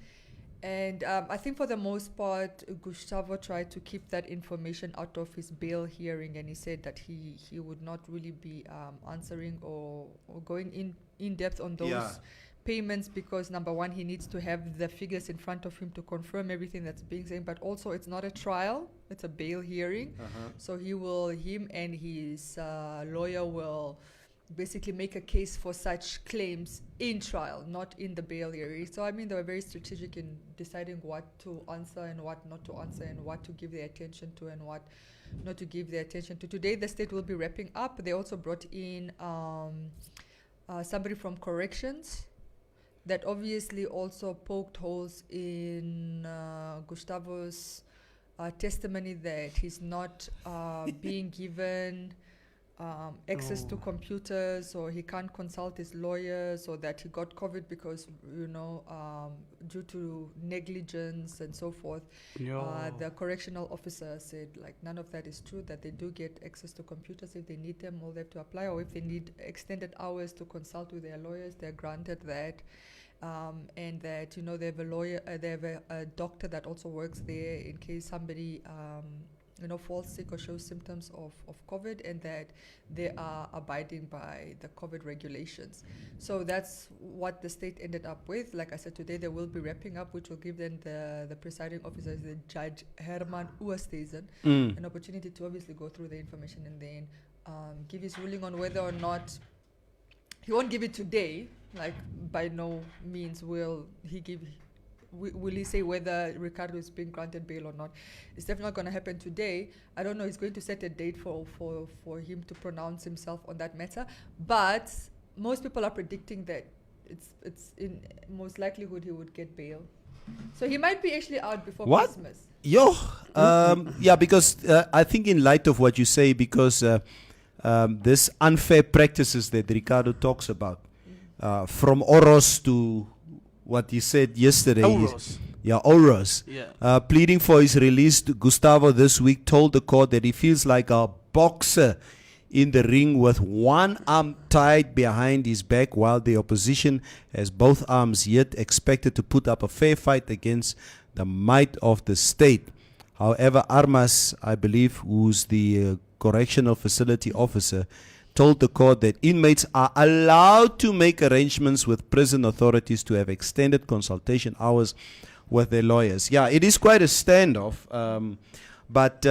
And I think for the most part, Gustavo tried to keep that information out of his bail hearing, and he said that he would not really be answering or going in depth on those payments, because number one, he needs to have the figures in front of him to confirm everything that's being said, but also it's not a trial, it's a bail hearing. So him and his lawyer will basically make a case for such claims in trial, not in the bail hearing. So I mean, they were very strategic in deciding what to answer and what not to answer, and what to give their attention to and what not to give their attention to. Today the state will be wrapping up. They also brought in somebody from corrections that obviously also poked holes in Gustavo's testimony that he's not being given access to computers, or he can't consult his lawyers, or that he got COVID because, due to negligence and so forth. The correctional officer said, like, none of that is true, that they do get access to computers if they need them, or they have to apply, or if they need extended hours to consult with their lawyers, they're granted that. And that, they have a lawyer, they have a doctor that also works there in case somebody falls sick or shows symptoms of COVID, and that they are abiding by the COVID regulations. So that's what the state ended up with. Like I said, today they will be wrapping up, which will give then the presiding officer, the Judge Herman Oosthuizen, an opportunity to obviously go through the information and then give his ruling on whether or not, he won't give it today, like by no means will he give. Will he say whether Ricardo is being granted bail or not? It's definitely not going to happen today. I don't know. He's going to set a date for him to pronounce himself on that matter. But most people are predicting that it's in most likelihood he would get bail. So he might be actually out before Christmas. Because I think in light of what you say, because this unfair practices that Ricardo talks about, from Oros to what he said yesterday. Oros. Oros. Pleading for his release, Gustavo this week told the court that he feels like a boxer in the ring with one arm tied behind his back, while the opposition has both arms, yet expected to put up a fair fight against the might of the state. However, Armas, I believe, who's the correctional facility officer, told the court that inmates are allowed to make arrangements with prison authorities to have extended consultation hours with their lawyers. Yeah, it is quite a standoff. But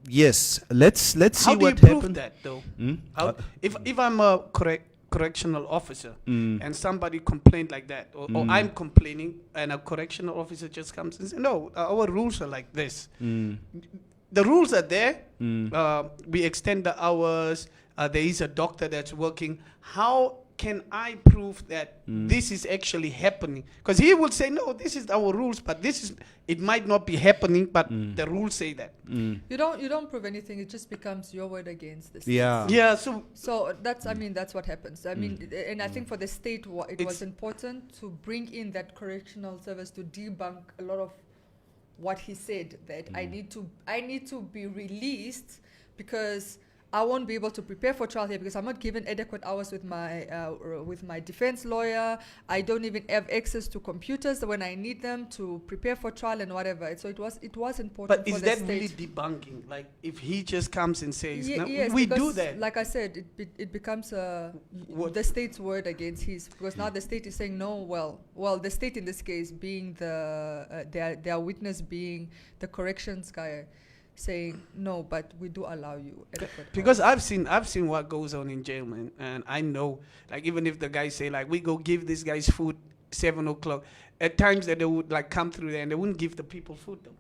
yes, let's see what How do you happened. prove that, though? If I'm a correctional officer and somebody complained like that, or I'm complaining and a correctional officer just comes and says, no, our rules are like this. The rules are there. We extend the hours. There is a doctor that's working. How can I prove that this is actually happening? Because he will say, no, this is our rules, but it might not be happening, but the rules say that. You don't prove anything. It just becomes your word against the state. Yeah. So that's what happens. I mean, and I think for the state, it was important to bring in that correctional service to debunk a lot of what he said, that I need to be released because I won't be able to prepare for trial here because I'm not given adequate hours with my defense lawyer. I don't even have access to computers when I need them to prepare for trial and whatever. So it was important. But for is the that state. really debunking? Like if he just comes and says, no, yes, we do because, that. like I said, it becomes the state's word against his, because now the state is saying no. Well, the state in this case being their witness being the corrections guy, saying no, but we do allow you adequate Because I've seen what goes on in jail, man, and I know, like even if the guys say like we go give these guys food 7 o'clock, at times that they would like come through there and they wouldn't give the people food though.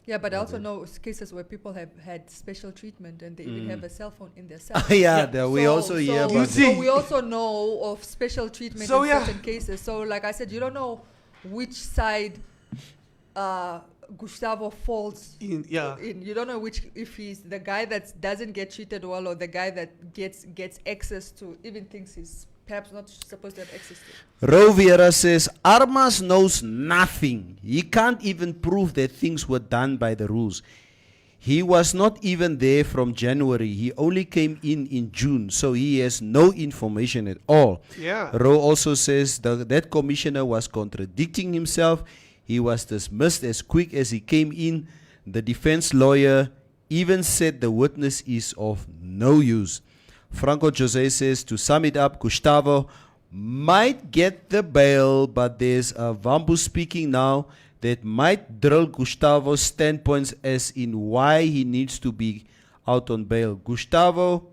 Yeah, but I also know cases where people have had special treatment and they even have a cell phone in their cell. We also hear about so we also know of special treatment So, in yeah. certain cases. So like I said, you don't know which side Gustavo falls in. You don't know if he's the guy that doesn't get treated well or the guy that gets access to even things he's perhaps not supposed to have access to. Rovera says Armas knows nothing. He can't even prove that things were done by the rules. He was not even there from January. He only came in June, so he has no information at all. Yeah. Ro also says that commissioner was contradicting himself. He was dismissed as quick as he came in. The defense lawyer even said the witness is of no use. Franco Jose says, to sum it up, Gustavo might get the bail, but there's a Vambu speaking now that might drill Gustavo's standpoints as in why he needs to be out on bail. Gustavo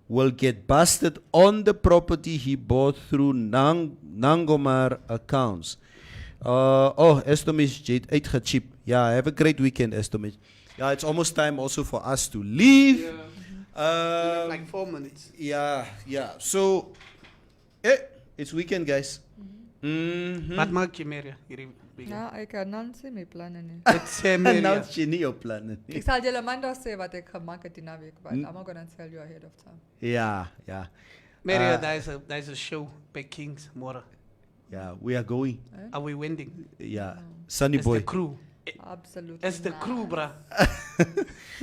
will get busted on the property he bought through Nangomar accounts. Estomish Jade uitgechip. Yeah, have a great weekend, Estomish. Yeah, it's almost time also for us to leave. We have like 4 minutes. Yeah. So, it's weekend, guys. Wat maak je meer? Nou, ik kan dan zien mijn plannen niet. It's Nou, je niet op plannen. Ik zal jullie maandag zeggen wat ik gemaakt heb in de week, but I'm not gonna tell you ahead of time. Ja. Maria, there's a show bij Kings morgen. Yeah, we are going. Are we winning? Yeah, Sunny It's Boy. the crew. Absolutely. It's the crew, bruh.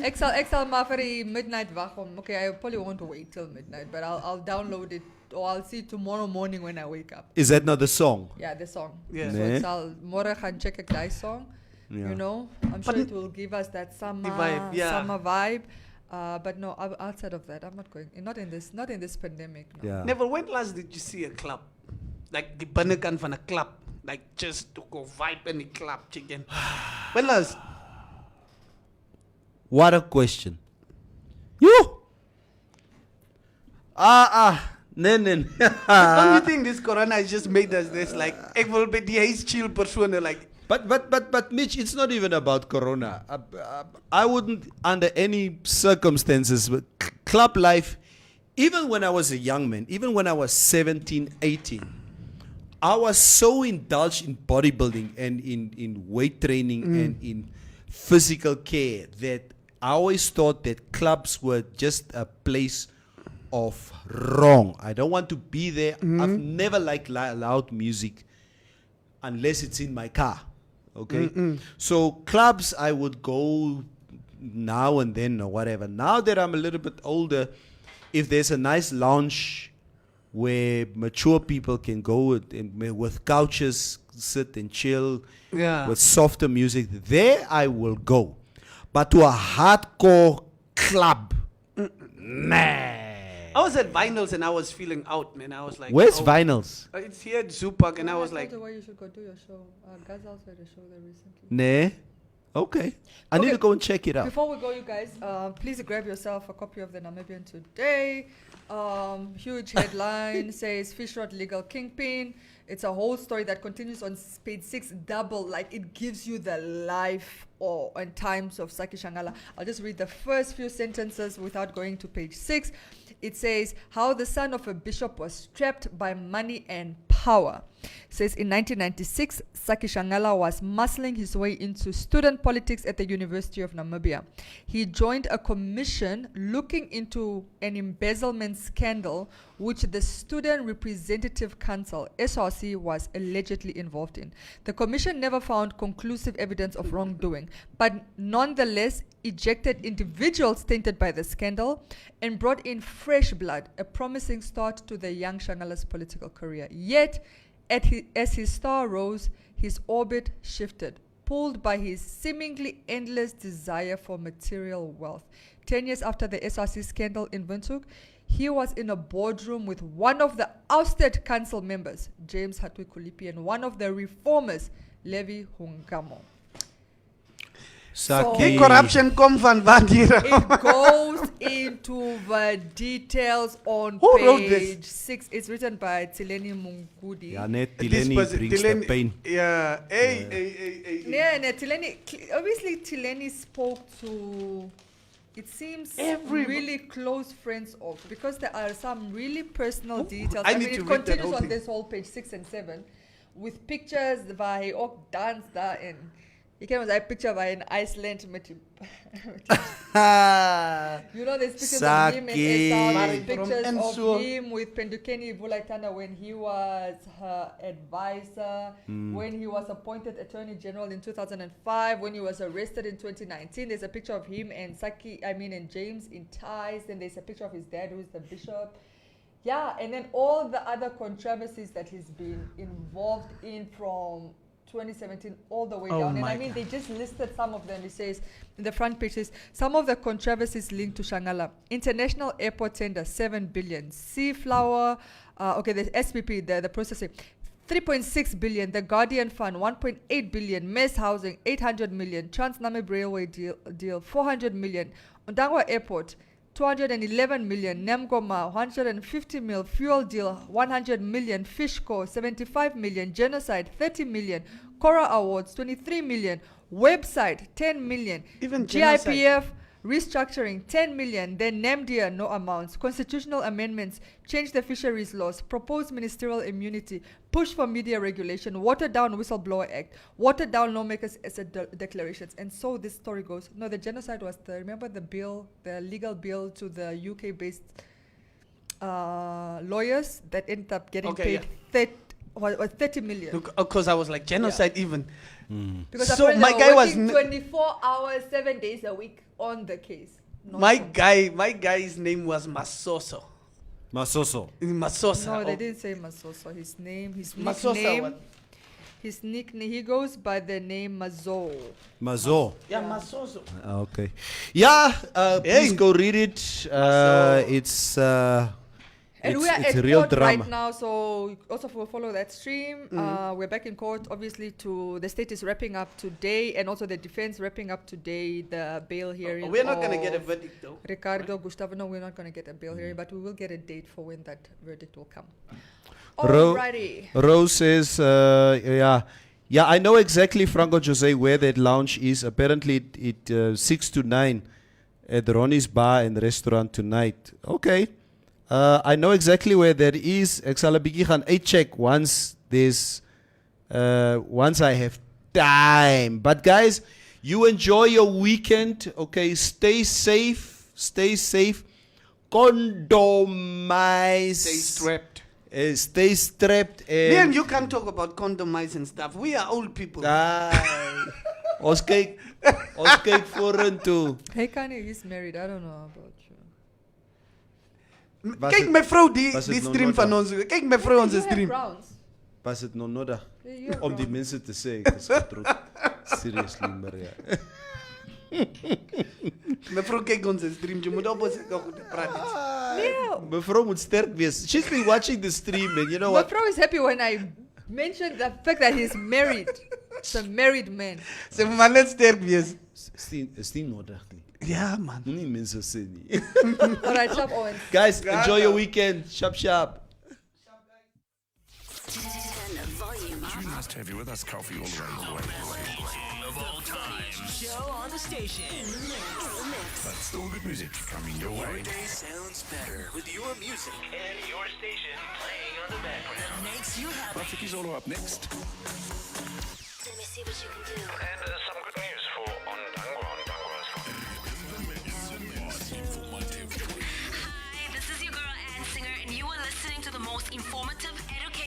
Ik zal maar voor die midnight wachten. Okay, I probably won't wait till midnight, but I'll download it or I'll see it tomorrow morning when I wake up. Is that not the song? Yeah, the song. Yeah. So Nee. morgen gaan check ik die song. Yeah. You know, I'm sure it will give us that summer vibe. But no, outside of that, I'm not going. Not in this pandemic. No. Yeah. Never. When last did you see a club? Like the binnenkant van a club. Like just to go vibe in the club, chicken. When last? What a question. You? Nee. Don't you think this corona has just made us this like ek wil by die huis chill persone like But Mitch, it's not even about corona. I wouldn't, under any circumstances, but club life, even when I was a young man, even when I was 17, 18, I was so indulged in bodybuilding and in weight training and in physical care that I always thought that clubs were just a place of wrong. I don't want to be there. I've never liked loud music unless it's in my car. Okay? So clubs, I would go now and then or whatever. Now that I'm a little bit older, if there's a nice lounge where mature people can go with couches, sit and chill, with softer music, there I will go. But to a hardcore club, nah. I was at Vinyls and I was feeling out, man. I was like, Where's Vinyls? It's here at Zoo Park, and I was like, why you should go do your show. Gazals had a show there recently. Nah. Okay. I need Okay. to go and check it out. Before we go, you guys, please grab yourself a copy of the Namibian Today. Huge headline says Fish Rod Legal Kingpin. It's a whole story that continues on page 6, double, like it gives you the life and times of Saki Shangala. I'll just read the first few sentences without going to page 6. It says, how the son of a bishop was trapped by money and power. It says, in 1996, Saki Shangala was muscling his way into student politics at the University of Namibia. He joined a commission looking into an embezzlement scandal which the Student Representative Council, SRC, was allegedly involved in. The commission never found conclusive evidence of wrongdoing, but nonetheless ejected individuals tainted by the scandal and brought in fresh blood, a promising start to the young Shangala's political career. Yet, as his star rose, his orbit shifted, pulled by his seemingly endless desire for material wealth. 10 years after the SRC scandal in Windhoek, he was in a boardroom with one of the ousted council members, James Hatui Kulipi, and one of the reformers, Levi Hungamo. Saki. the corruption come van Bandira. It goes into the details on Who wrote page this? 6. It's written by Tsileni Mungudi. Ja, net This Tileni person- brings the Tileni- pain. Yeah, hey. Yeah, Tileni, obviously Tileni spoke to, it seems, really close friends of, because there are some really personal details. I I mean, need to it read that continues whole on thing. this whole page 6 and 7 with pictures where he all danced there, and he came with a picture by in Iceland. Met him. You know, there's pictures of him and Saki. Esau, Married from pictures Enso. of him with Pendukeni Vulaitana when he was her advisor, when he was appointed Attorney General in 2005, when he was arrested in 2019. There's a picture of him and and James in ties. Then there's a picture of his dad, who's the bishop. Yeah, and then all the other controversies that he's been involved in from 2017 all the way down. And I mean, they just listed some of them. It says in the front page, says some of the controversies linked to Shangala. International airport tender, 7 billion. Sea flower, the SPP, the processing, 3.6 billion. The Guardian Fund, 1.8 billion. Mess housing, 800 million. Trans-Namib Railway deal, 400 million. Ondangwa Airport, 211 million. Nemgoma, 150 mil. Fuel deal, 100 million. Fishco, 75 million. Genocide, 30 million. Cora Awards, 23 million. Website, 10 million. Even genocide. GIPF, restructuring, 10 million. Then NAMDIA, no amounts. Constitutional amendments, change the fisheries laws. Propose ministerial immunity. Push for media regulation. Water down Whistleblower Act. Water down lawmakers' asset declarations. And so this story goes. No, the genocide was remember the bill, the legal bill to the UK-based lawyers that ended up getting paid 30 million. Because I was like, genocide even. Because So apparently my they guy were was working n- 24 hours, 7 days a week on the case. My guy's name was Masoso. Masoso. Masosa. No, they didn't say Masoso. His Masosa nickname, what? his nickname, he goes by the name Mazo. Mazo. Yeah, Masoso. Okay. Yeah, please Hey. go read it. It's And we are it's at real court drama. right now, so also follow that stream. We're back in court, obviously. The state is wrapping up today, and also the defense wrapping up today the bail hearing. We're not going to get a of verdict though. Ricardo Gustavo. No, we're not going to get a bail hearing, but we will get a date for when that verdict will come. Ro- Alrighty. Rose says, yeah, I know exactly, Franco Jose, where that lounge is. Apparently, it 6 to 9 at Ronnie's Bar and Restaurant tonight. Okay. I know exactly where that is. Ek sal 'n bietjie gaan uitcheck once I have time. But guys, you enjoy your weekend. Okay, stay safe. Condomize. Stay strapped. Stay strapped. Me and you can't talk about condomize and stuff. We are old people. Ons kyk vorentoe. Hey, Kanye, he's married. I don't know about you. Kijk mevrou die was het stream nog van nooit ons. Kijk mevrou onze You have stream. Browns. Was dit nog nodig You have om die Browns. mense te sê ek is getroud? Seriously, maar ja. Mevrou kyk onze stream. Je moet oppassen dat goed praat. Yeah. Mevrou moet sterk wees. She's been watching the stream and you know what? Mevrouw is happy when I mentioned the fact that he's married. It's a married man. Sê vir my net sterk wees. Steen nodig nie. Ja man. Moenie mense sê nie. Alright, Chap Owens. Guys, enjoy your weekend. Sharp, sharp. Too nice to have you with us, Coffee, all the way. Of all time. Show on the station. But still good music coming your way. Your day sounds better with your music and your station playing on the background. Makes you happy. Raffiki's all up next.